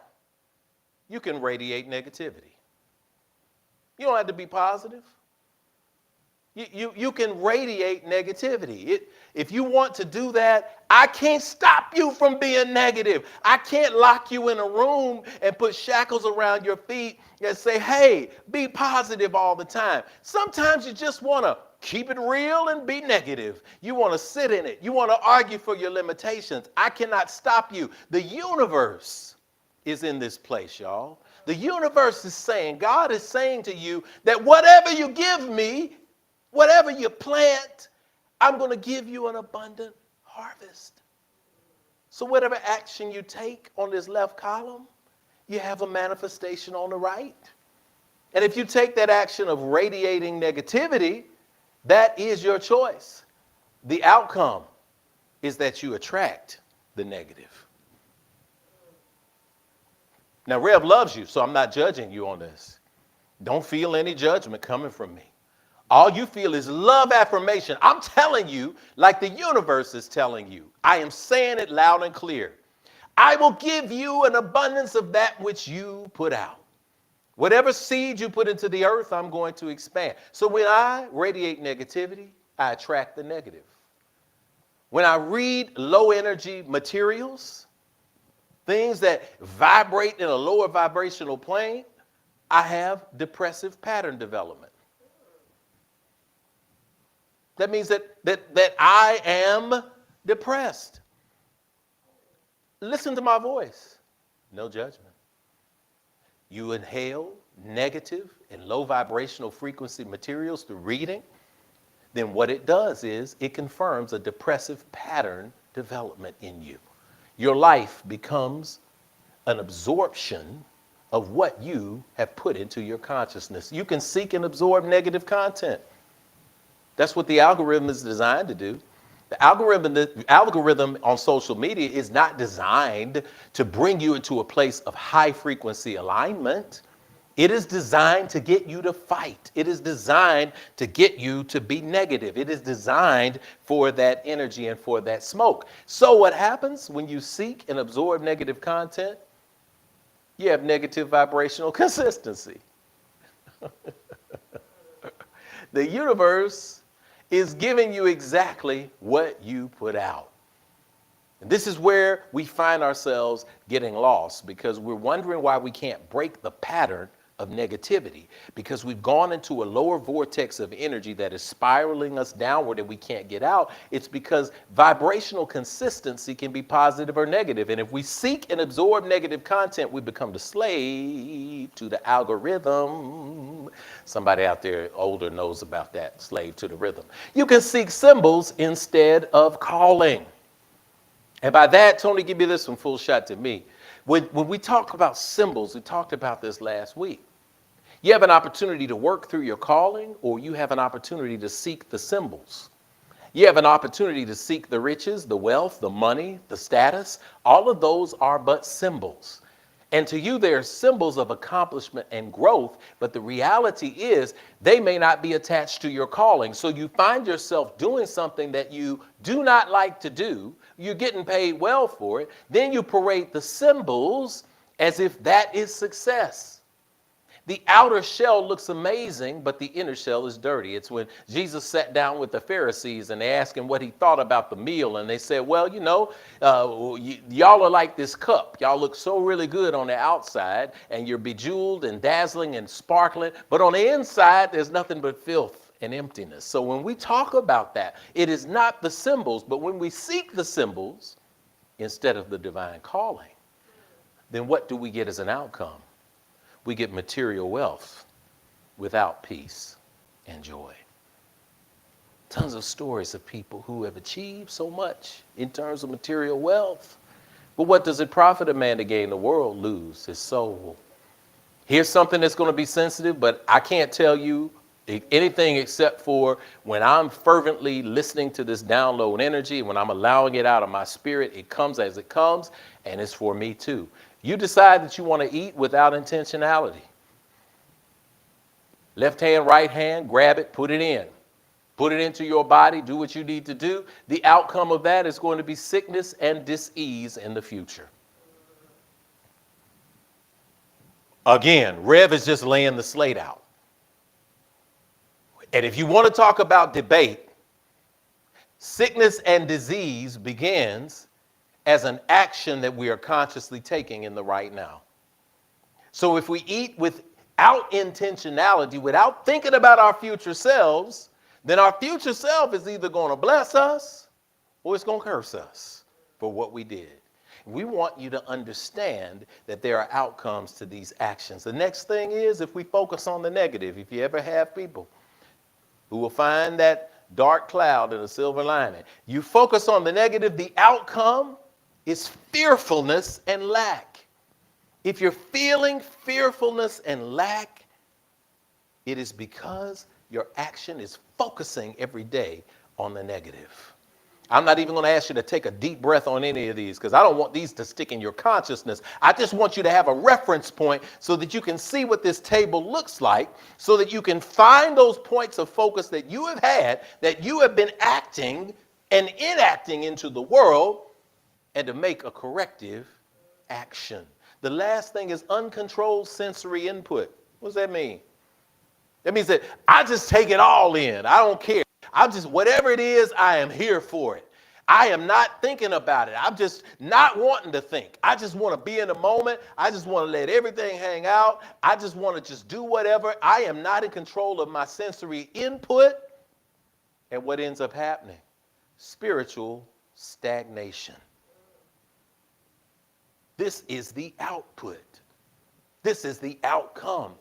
you can radiate negativity. You don't have to be positive. You can radiate negativity. If you want to do that, I can't stop you from being negative. I can't lock you in a room and put shackles around your feet and say, hey, be positive all the time. Sometimes you just want to keep it real and be negative. You want to sit in it. You want to argue for your limitations. I cannot stop you. The universe is in this place, y'all. The universe is saying, God is saying to you that whatever you give me, whatever you plant, I'm going to give you an abundant harvest. So whatever action you take on this left column, you have a manifestation on the right. And if you take that action of radiating negativity, that is your choice. The outcome is that you attract the negative. Now, Rev loves you, so I'm not judging you on this. Don't feel any judgment coming from me. All you feel is love affirmation. I'm telling you, like the universe is telling you. I am saying it loud and clear. I will give you an abundance of that which you put out. Whatever seed you put into the earth, I'm going to expand. So when I radiate negativity, I attract the negative. When I read low energy materials, things that vibrate in a lower vibrational plane, I have depressive pattern development. That means that I am depressed. Listen to my voice. No judgment. You inhale negative and low vibrational frequency materials through reading. then what it does is it confirms a depressive pattern development in you. Your life becomes an absorption of what you have put into your consciousness. You can seek and absorb negative content. That's what the algorithm is designed to do. The algorithm on social media is not designed to bring you into a place of high frequency alignment. It is designed to get you to fight. It is designed to get you to be negative. It is designed for that energy and for that smoke. So what happens when you seek and absorb negative content? You have negative vibrational consistency. The universe is giving you exactly what you put out. And this is where we find ourselves getting lost, because we're wondering why we can't break the pattern of negativity, because we've gone into a lower vortex of energy that is spiraling us downward and we can't get out. It's because vibrational consistency can be positive or negative. And if we seek and absorb negative content, we become the slave to the algorithm. Somebody out there older knows about that, slave to the rhythm. You can seek symbols instead of calling. And by that, Tony, give me this one, full shot to me. When we talk about symbols, we talked about this last week. You have an opportunity to work through your calling, or you have an opportunity to seek the symbols. You have an opportunity to seek the riches, the wealth, the money, the status. All of those are but symbols. And to you, they are symbols of accomplishment and growth, but the reality is they may not be attached to your calling. So you find yourself doing something that you do not like to do. You're getting paid well for it. Then you parade the symbols as if that is success. The outer shell looks amazing, but the inner shell is dirty. It's when Jesus sat down with the Pharisees and they asked him what he thought about the meal. And they said, well, y'all are like this cup. Y'all look so really good on the outside, and you're bejeweled and dazzling and sparkling. But on the inside, there's nothing but filth and emptiness. So when we talk about that, it is not the symbols, but when we seek the symbols instead of the divine calling, then what do we get as an outcome? We get material wealth without peace and joy. Tons of stories of people who have achieved so much in terms of material wealth. But what does it profit a man to gain the world, lose his soul? Here's something that's going to be sensitive, but I can't tell you anything except for when I'm fervently listening to this download energy, when I'm allowing it out of my spirit, it comes as it comes, and it's for me too. You decide that you want to eat without intentionality. Left hand, right hand, grab it, put it in. Put it into your body, do what you need to do. The outcome of that is going to be sickness and dis-ease in the future. Again, Rev is just laying the slate out. And if you want to talk about debate, sickness and disease begins as an action that we are consciously taking in the right now. So if we eat without intentionality, without thinking about our future selves, then our future self is either going to bless us or it's going to curse us for what we did. We want you to understand that there are outcomes to these actions. The next thing is, if we focus on the negative, if you ever have people who will find that dark cloud in a silver lining, you focus on the negative, the outcome is fearfulness and lack. If you're feeling fearfulness and lack, it is because your action is focusing every day on the negative. I'm not even going to ask you to take a deep breath on any of these, because I don't want these to stick in your consciousness. I just want you to have a reference point so that you can see what this table looks like, so that you can find those points of focus that you have had, that you have been acting and enacting into the world, and to make a corrective action. The last thing is uncontrolled sensory input. What does that mean? That means that I just take it all in. I don't care. I'm just, whatever it is, I am here for it. I am not thinking about it. I'm just not wanting to think. I just want to be in the moment. I just want to let everything hang out. I just want to just do whatever. I am not in control of my sensory input. And what ends up happening? Spiritual stagnation. This is the output. This is the outcome.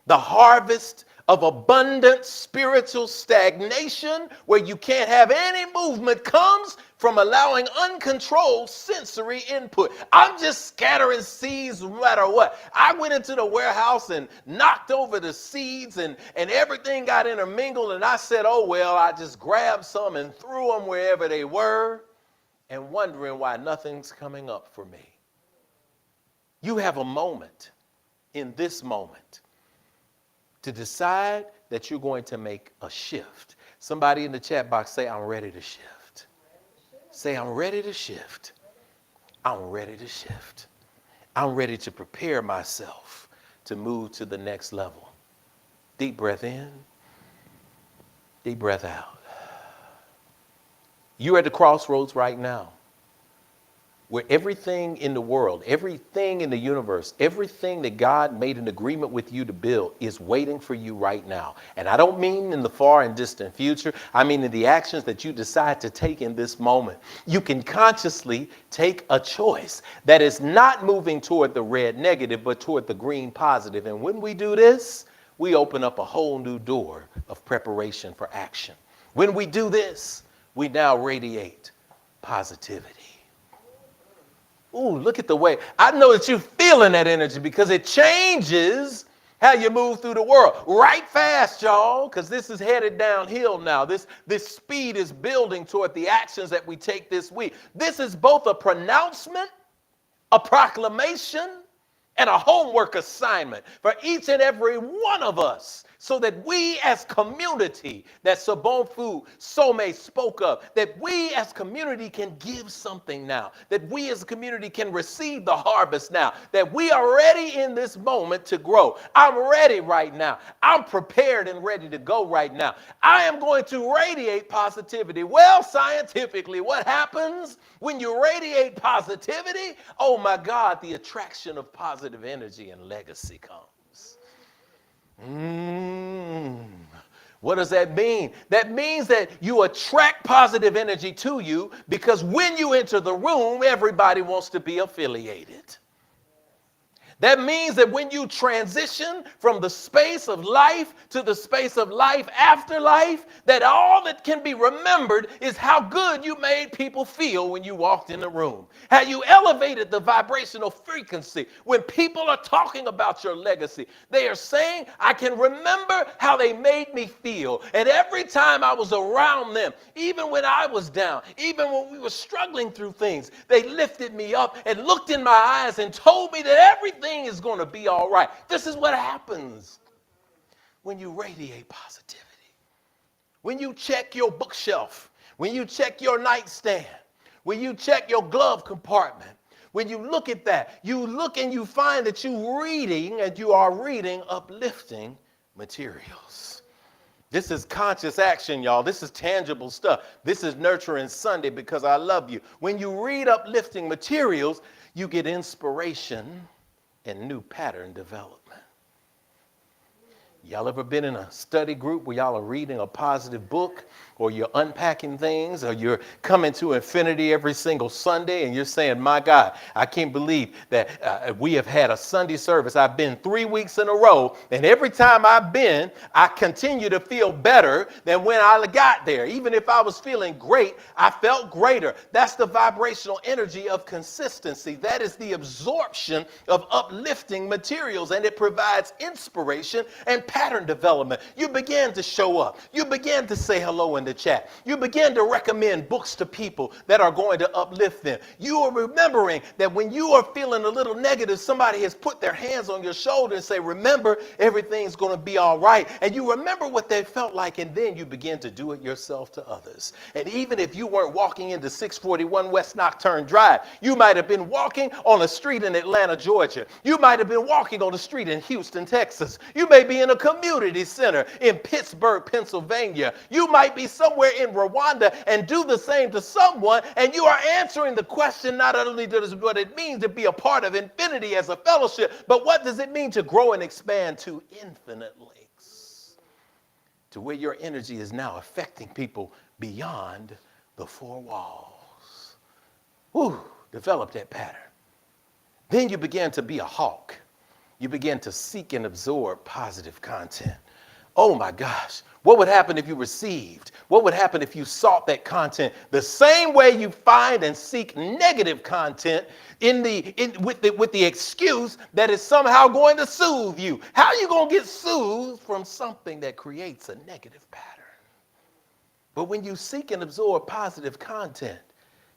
The harvest of abundant spiritual stagnation, where you can't have any movement, comes from allowing uncontrolled sensory input. I'm just scattering seeds no matter what. I went into the warehouse and knocked over the seeds, and everything got intermingled, and I said, oh, well, I just grabbed some and threw them wherever they were, and wondering why nothing's coming up for me. You have a moment in this moment to decide that you're going to make a shift. Somebody in the chat box say, I'm ready to shift. Say, I'm ready to shift. I'm ready to shift. I'm ready to prepare myself to move to the next level. Deep breath in, deep breath out. You're at the crossroads right now, where everything in the world, everything in the universe, everything that God made an agreement with you to build is waiting for you right now. And I don't mean in the far and distant future. I mean in the actions that you decide to take in this moment. You can consciously take a choice that is not moving toward the red negative, but toward the green positive. And when we do this, we open up a whole new door of preparation for action. When we do this, we now radiate positivity. Ooh, look at the way. I know that you're feeling that energy because it changes how you move through the world. Right fast, y'all, because this is headed downhill now. This speed is building toward the actions that we take this week. This is both a pronouncement, a proclamation, and a homework assignment for each and every one of us, so that we as community, that Sabon Some spoke of, that we as community can give something now, that we as a community can receive the harvest now, that we are ready in this moment to grow. I'm ready right now. I'm prepared and ready to go right now. I am going to radiate positivity. Well, scientifically, what happens when you radiate positivity? Oh my God, the attraction of positive energy and legacy comes. What does that mean? That means that you attract positive energy to you because when you enter the room, everybody wants to be affiliated. That means that when you transition from the space of life to the space of life after life, that all that can be remembered is how good you made people feel when you walked in the room. How you elevated the vibrational frequency. When people are talking about your legacy, they are saying, I can remember how they made me feel. And every time I was around them, even when I was down, even when we were struggling through things, they lifted me up and looked in my eyes and told me that everything is going to be all right. This is what happens when you radiate positivity. When you check your bookshelf, when you check your nightstand, when you check your glove compartment, when you look at that, you look and you find that you are reading uplifting materials. This is conscious action, y'all. This is tangible stuff. This is Nurturing Sunday because I love you. When you read uplifting materials, you get inspiration and new pattern development. Y'all ever been in a study group where y'all are reading a positive book, or you're unpacking things, or you're coming to Infinity every single Sunday and you're saying, my God, I can't believe that we have had a Sunday service. I've been 3 weeks in a row, and every time I've been, I continue to feel better than when I got there. Even if I was feeling great, I felt greater. That's the vibrational energy of consistency. That is the absorption of uplifting materials, and it provides inspiration and pattern development. You begin to show up. You begin to say hello in the chat. You begin to recommend books to people that are going to uplift them. You are remembering that when you are feeling a little negative, somebody has put their hands on your shoulder and say, remember, everything's going to be all right. And you remember what they felt like, and then you begin to do it yourself to others. And even if you weren't walking into 641 West Nocturne Drive, you might have been walking on a street in Atlanta, Georgia. You might have been walking on a street in Houston, Texas. You may be in a community center in Pittsburgh, Pennsylvania. You might be somewhere in Rwanda and do the same to someone, and you are answering the question, not only does what it means to be a part of Infinity as a fellowship, but what does it mean to grow and expand to infinite lengths, to where your energy is now affecting people beyond the four walls. Develop that pattern. Then you begin to be a hawk. You begin to seek and absorb positive content. Oh my gosh, what would happen if you received? What would happen if you sought that content the same way you find and seek negative content with the excuse that it's somehow going to soothe you? How are you going to get soothed from something that creates a negative pattern? But when you seek and absorb positive content,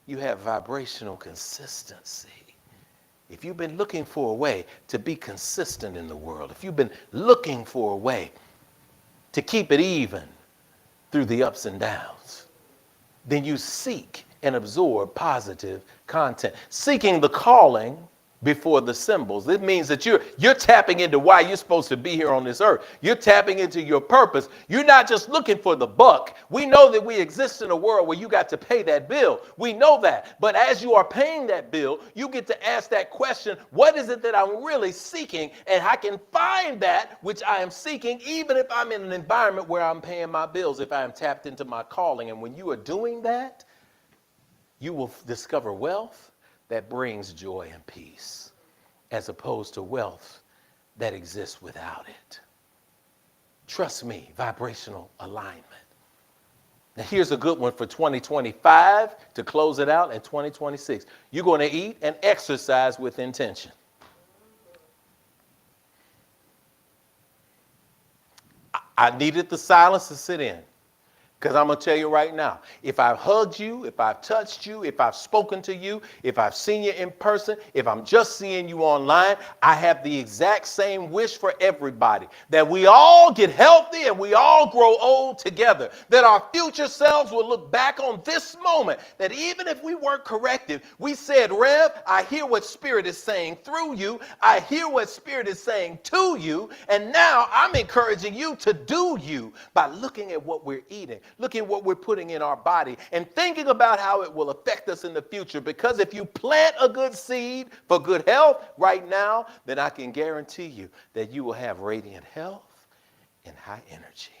you have vibrational consistency. If you've been looking for a way to be consistent in the world, if you've been looking for a way to keep it even through the ups and downs, then you seek and absorb positive content. Seeking the calling before the symbols. It means that you're tapping into why you're supposed to be here on this earth. You're tapping into your purpose. You're not just looking for the buck. We know that we exist in a world where you got to pay that bill. We know that. But as you are paying that bill, you get to ask that question, what is it that I'm really seeking? And I can find that which I am seeking, even if I'm in an environment where I'm paying my bills, if I am tapped into my calling. And when you are doing that, you will discover wealth that brings joy and peace, as opposed to wealth that exists without it. Trust me, vibrational alignment. Now here's a good one for 2025 to close it out, and 2026. You're going to eat and exercise with intention. I needed the silence to sit in. Because I'm going to tell you right now, if I've hugged you, if I've touched you, if I've spoken to you, if I've seen you in person, if I'm just seeing you online, I have the exact same wish for everybody, that we all get healthy and we all grow old together, that our future selves will look back on this moment, that even if we weren't corrective, we said, Rev, I hear what Spirit is saying through you. I hear what Spirit is saying to you. And now I'm encouraging you to do you by looking at what we're eating. Look at what we're putting in our body and thinking about how it will affect us in the future. Because if you plant a good seed for good health right now, then I can guarantee you that you will have radiant health and high energy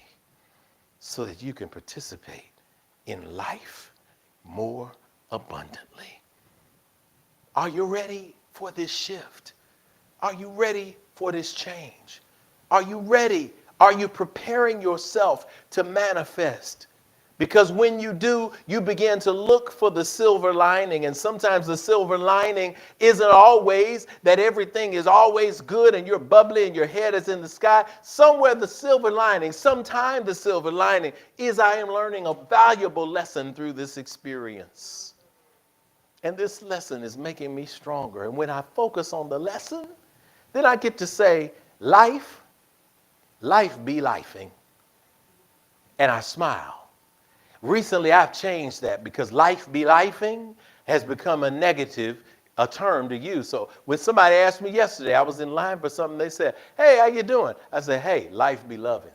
so that you can participate in life more abundantly. Are you ready for this shift? Are you ready for this change? Are you ready? Are you preparing yourself to manifest? Because when you do, you begin to look for the silver lining. And sometimes the silver lining isn't always that everything is always good and you're bubbly and your head is in the sky. Somewhere the silver lining, sometime the silver lining is I am learning a valuable lesson through this experience. And this lesson is making me stronger. And when I focus on the lesson, then I get to say, life be lifing. And I smile. Recently, I've changed that because life be lifing has become a negative, a term to use. So when somebody asked me yesterday, I was in line for something, they said, hey, how you doing? I said, hey, life be loving.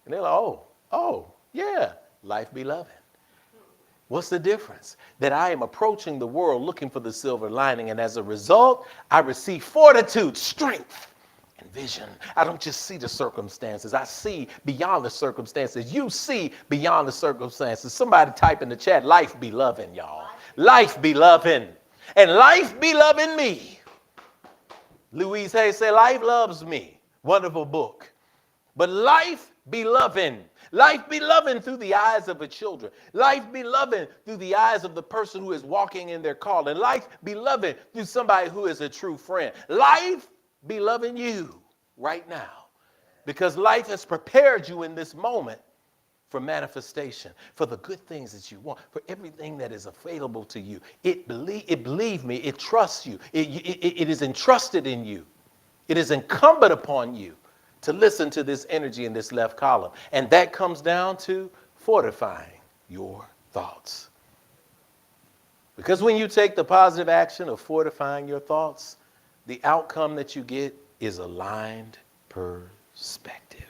And they're like, oh, yeah, life be loving. What's the difference? That I am approaching the world looking for the silver lining, and as a result, I receive fortitude, strength, and vision. I don't just see the circumstances. I see beyond the circumstances. You see beyond the circumstances. Somebody type in the chat, life be loving, y'all. Life be loving. And life be loving me. Louise Hay said, life loves me. Wonderful book. But life be loving. Life be loving through the eyes of the children. Life be loving through the eyes of the person who is walking in their call. And life be loving through somebody who is a true friend. Life be loving you right now. Because life has prepared you in this moment for manifestation, for the good things that you want, for everything that is available to you. Believe me, it trusts you. It is entrusted in you. It is incumbent upon you to listen to this energy in this left column. And that comes down to fortifying your thoughts. Because when you take the positive action of fortifying your thoughts, the outcome that you get is aligned perspective.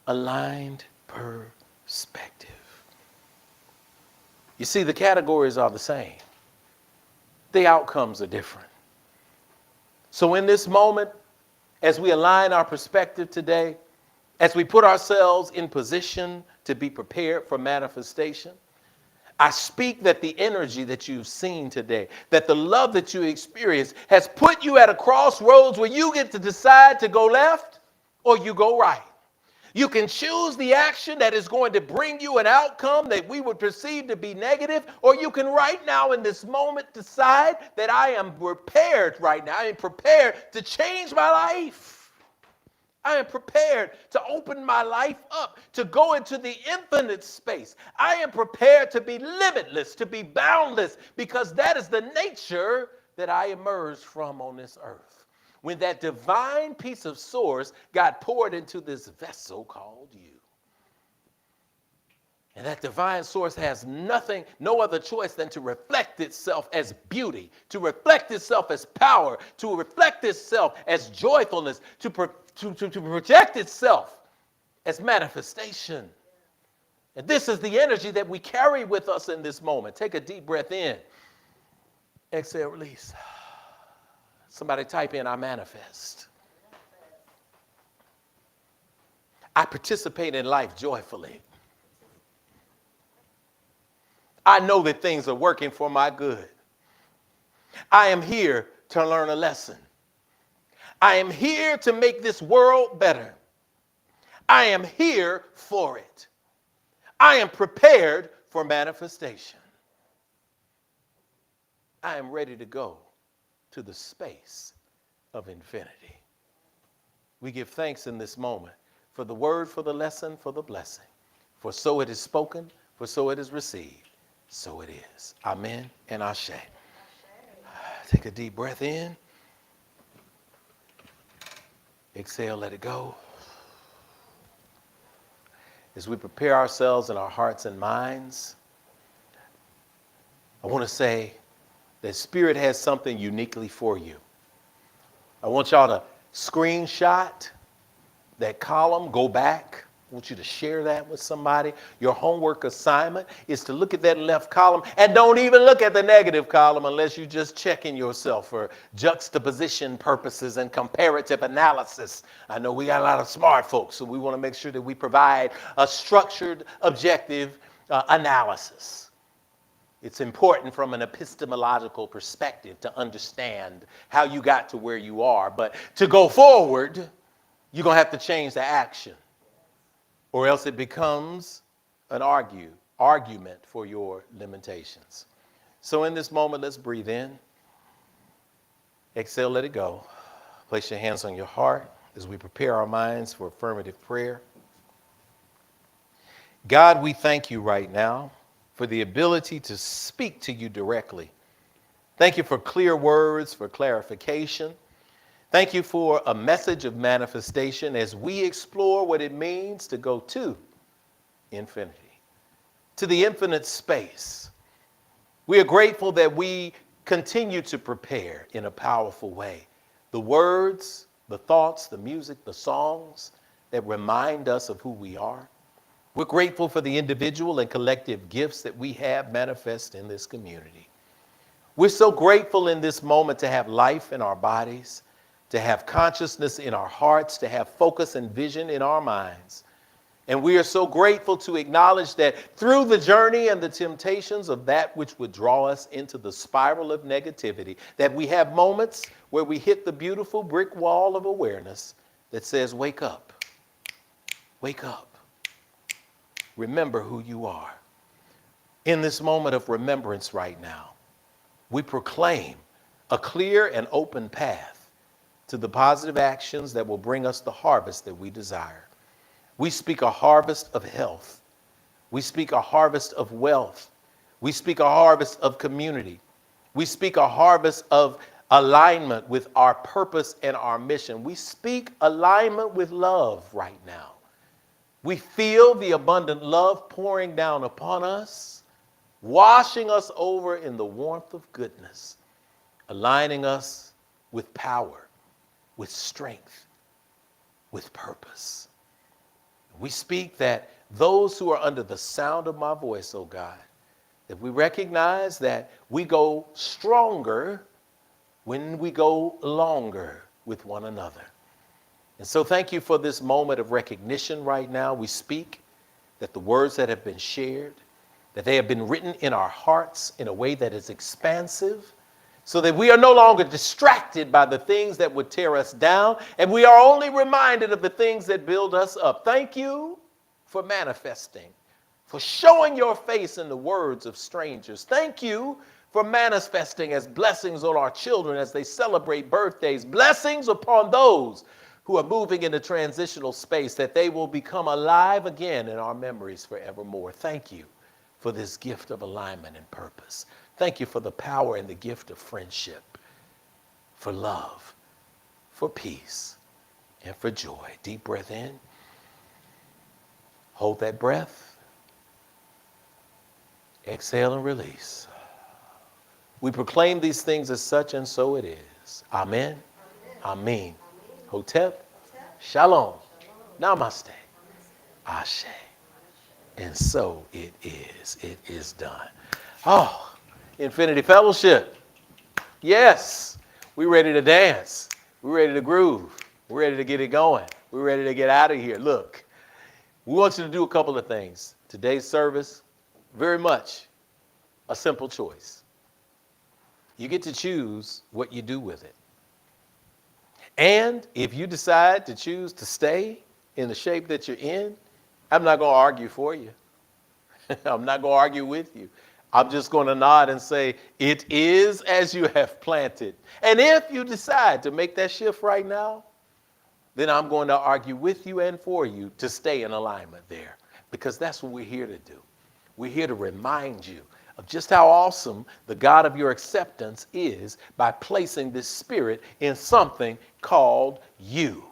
Aligned perspective. You see, the categories are the same. The outcomes are different. So in this moment, as we align our perspective today, as we put ourselves in position to be prepared for manifestation, I speak that the energy that you've seen today, that the love that you experience has put you at a crossroads where you get to decide to go left or you go right. You can choose the action that is going to bring you an outcome that we would perceive to be negative, or you can right now in this moment decide that I am prepared right now. I am prepared to change my life. I am prepared to open my life up, to go into the infinite space. I am prepared to be limitless, to be boundless, because that is the nature that I emerged from on this earth. When that divine piece of source got poured into this vessel called you. And that divine source has no other choice than to reflect itself as beauty, to reflect itself as power, to reflect itself as joyfulness, to project itself as manifestation. And this is the energy that we carry with us in this moment. Take a deep breath in. Exhale, release. Somebody type in, I manifest. I participate in life joyfully. I know that things are working for my good. I am here to learn a lesson. I am here to make this world better. I am here for it. I am prepared for manifestation. I am ready to go to the space of infinity. We give thanks in this moment for the word, for the lesson, for the blessing. For so it is spoken, for so it is received. So it is. Amen and Ashe. Take a deep breath in. Exhale, let it go. As we prepare ourselves in our hearts and minds, I want to say that Spirit has something uniquely for you. I want y'all to screenshot that column, go back. I want you to share that with somebody. Your homework assignment is to look at that left column and don't even look at the negative column unless you're just checking yourself for juxtaposition purposes and comparative analysis. I know we got a lot of smart folks, so we want to make sure that we provide a structured, objective analysis. It's important from an epistemological perspective to understand how you got to where you are. But to go forward, you're going to have to change the action. Or else it becomes an argument for your limitations. So in this moment, let's breathe in. Exhale, let it go. Place your hands on your heart as we prepare our minds for affirmative prayer. God, we thank you right now for the ability to speak to you directly. Thank you for clear words, for clarification. Thank you for a message of manifestation as we explore what it means to go to infinity, to the infinite space. We are grateful that we continue to prepare in a powerful way the words, the thoughts, the music, the songs that remind us of who we are. We're grateful for the individual and collective gifts that we have manifest in this community. We're so grateful in this moment to have life in our bodies, to have consciousness in our hearts, to have focus and vision in our minds. And we are so grateful to acknowledge that through the journey and the temptations of that which would draw us into the spiral of negativity, that we have moments where we hit the beautiful brick wall of awareness that says, wake up, wake up, remember who you are. In this moment of remembrance right now, we proclaim a clear and open path to the positive actions that will bring us the harvest that we desire. We speak a harvest of health. We speak a harvest of wealth. We speak a harvest of community. We speak a harvest of alignment with our purpose and our mission. We speak alignment with love right now. We feel the abundant love pouring down upon us, washing us over in the warmth of goodness, aligning us with power, with strength, with purpose. We speak that those who are under the sound of my voice, oh God, that we recognize that we go stronger when we go longer with one another. And so thank you for this moment of recognition right now. We speak that the words that have been shared, that they have been written in our hearts in a way that is expansive, so that we are no longer distracted by the things that would tear us down, and we are only reminded of the things that build us up. Thank you for manifesting, for showing your face in the words of strangers. Thank you for manifesting as blessings on our children as they celebrate birthdays, blessings upon those who are moving into transitional space, that they will become alive again in our memories forevermore. Thank you for this gift of alignment and purpose. Thank you for the power and the gift of friendship, for love, for peace, and for joy. Deep breath in. Hold that breath. Exhale and release. We proclaim these things as such, and so it is. Amen. Amen. Hotep. Shalom. Namaste. Ashe. And so it is. It is done. Oh, Infinity Fellowship. Yes. We're ready to dance. We're ready to groove. We're ready to get it going. We're ready to get out of here. Look, we want you to do a couple of things. Today's service, very much a simple choice. You get to choose what you do with it. And if you decide to choose to stay in the shape that you're in, I'm not going to argue for you. I'm not going to argue with you. I'm just going to nod and say, it is as you have planted. And if you decide to make that shift right now, then I'm going to argue with you and for you to stay in alignment there, because that's what we're here to do. We're here to remind you of just how awesome the God of your acceptance is by placing this spirit in something called you.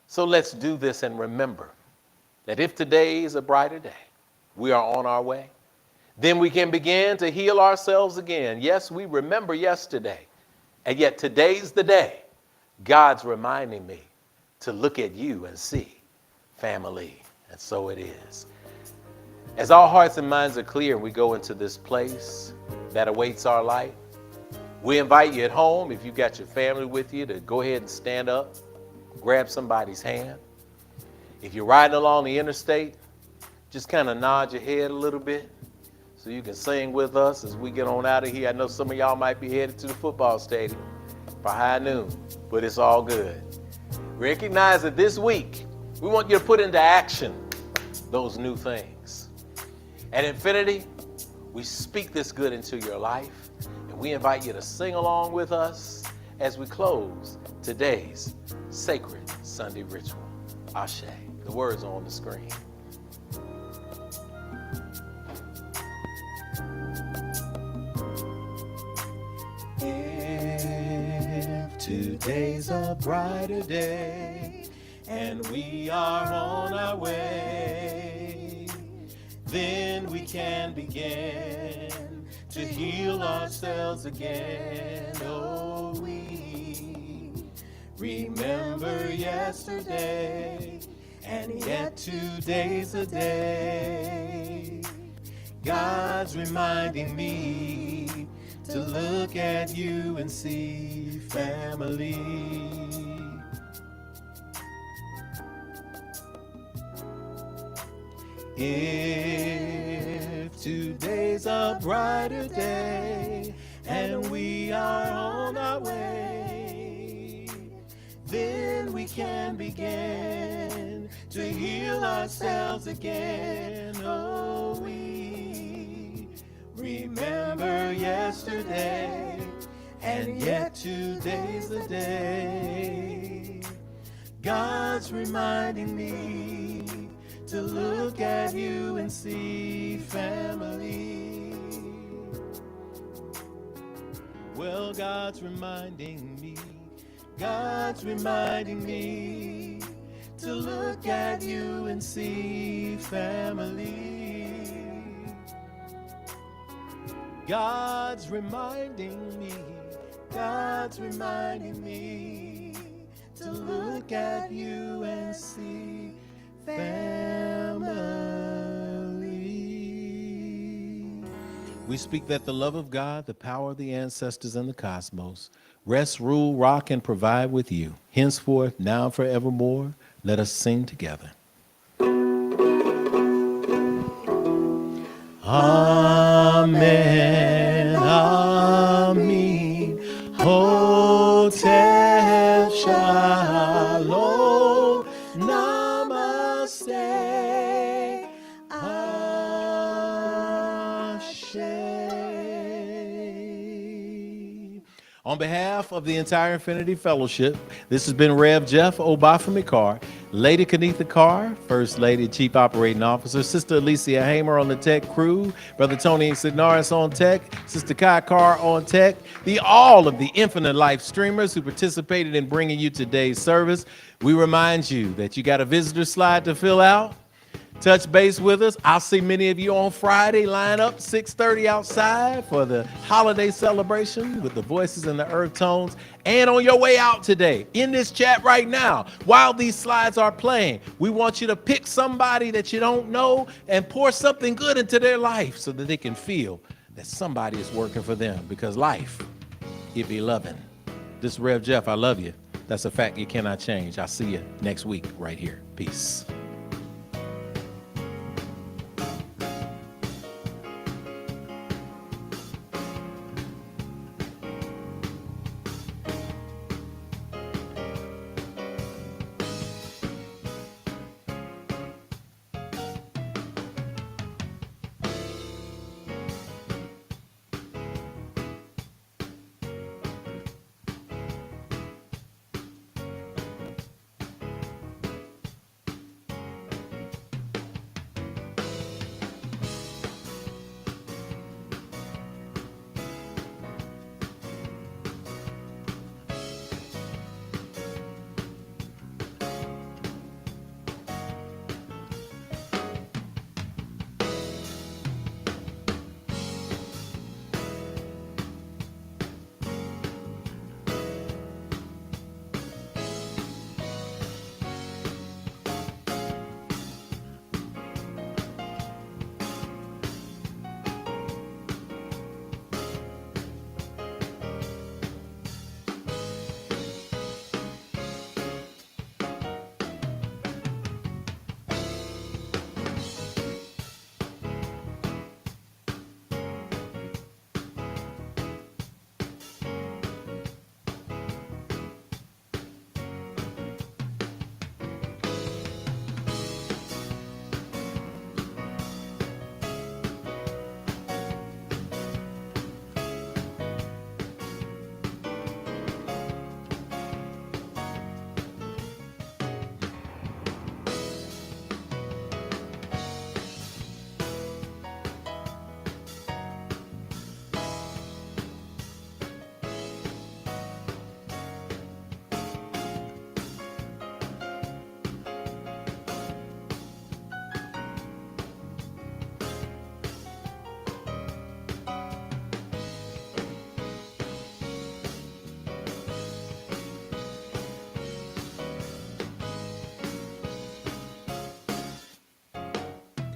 So let's do this and remember that if today is a brighter day, we are on our way. Then we can begin to heal ourselves again. Yes, we remember yesterday, and yet today's the day. God's reminding me to look at you and see family, and so it is. As our hearts and minds are clear and we go into this place that awaits our light, we invite you at home, if you've got your family with you, to go ahead and stand up, grab somebody's hand. If you're riding along the interstate, just kind of nod your head a little bit so you can sing with us as we get on out of here. I know some of y'all might be headed to the football stadium for high noon, but it's all good. Recognize that this week, we want you to put into action those new things. At Infinity, we speak this good into your life, and we invite you to sing along with us as we close today's sacred Sunday ritual. Ashe. The words are on the screen. If today's a brighter day and we are on our way, then we can begin to heal ourselves again. Oh, we remember yesterday, and yet today's a day. God's reminding me to look at you and see family. If today's a brighter day and we are on our way, then we can begin to heal ourselves again. Oh, we remember yesterday, and yet today's the day. God's reminding me to look at you and see family. Well, God's reminding me to look at you and see family. God's reminding me to look at you and see family. We speak that the love of God, the power of the ancestors and the cosmos, rest, rule, rock, and provide with you. Henceforth, now and forevermore, let us sing together. Amen. Amen. Hotel Shalom. Namaste. Ashe. On behalf of the entire Infinity Fellowship, this has been Rev Jeff Obafemi Carr, Lady Kenitha Carr, First Lady Chief Operating Officer, Sister Alicia Hamer on the tech crew, Brother Tony Signaris on tech, Sister Kai Carr on tech, all of the Infinite Life streamers who participated in bringing you today's service. We remind you that you got a visitor slide to fill out. Touch base with us. I'll see many of you on Friday. Line up 6:30 outside for the holiday celebration with the voices and the earth tones. And on your way out today, in this chat right now, while these slides are playing, we want you to pick somebody that you don't know and pour something good into their life so that they can feel that somebody is working for them, because life, it be loving. This is Rev Jeff. I love you. That's a fact you cannot change. I'll see you next week right here. Peace.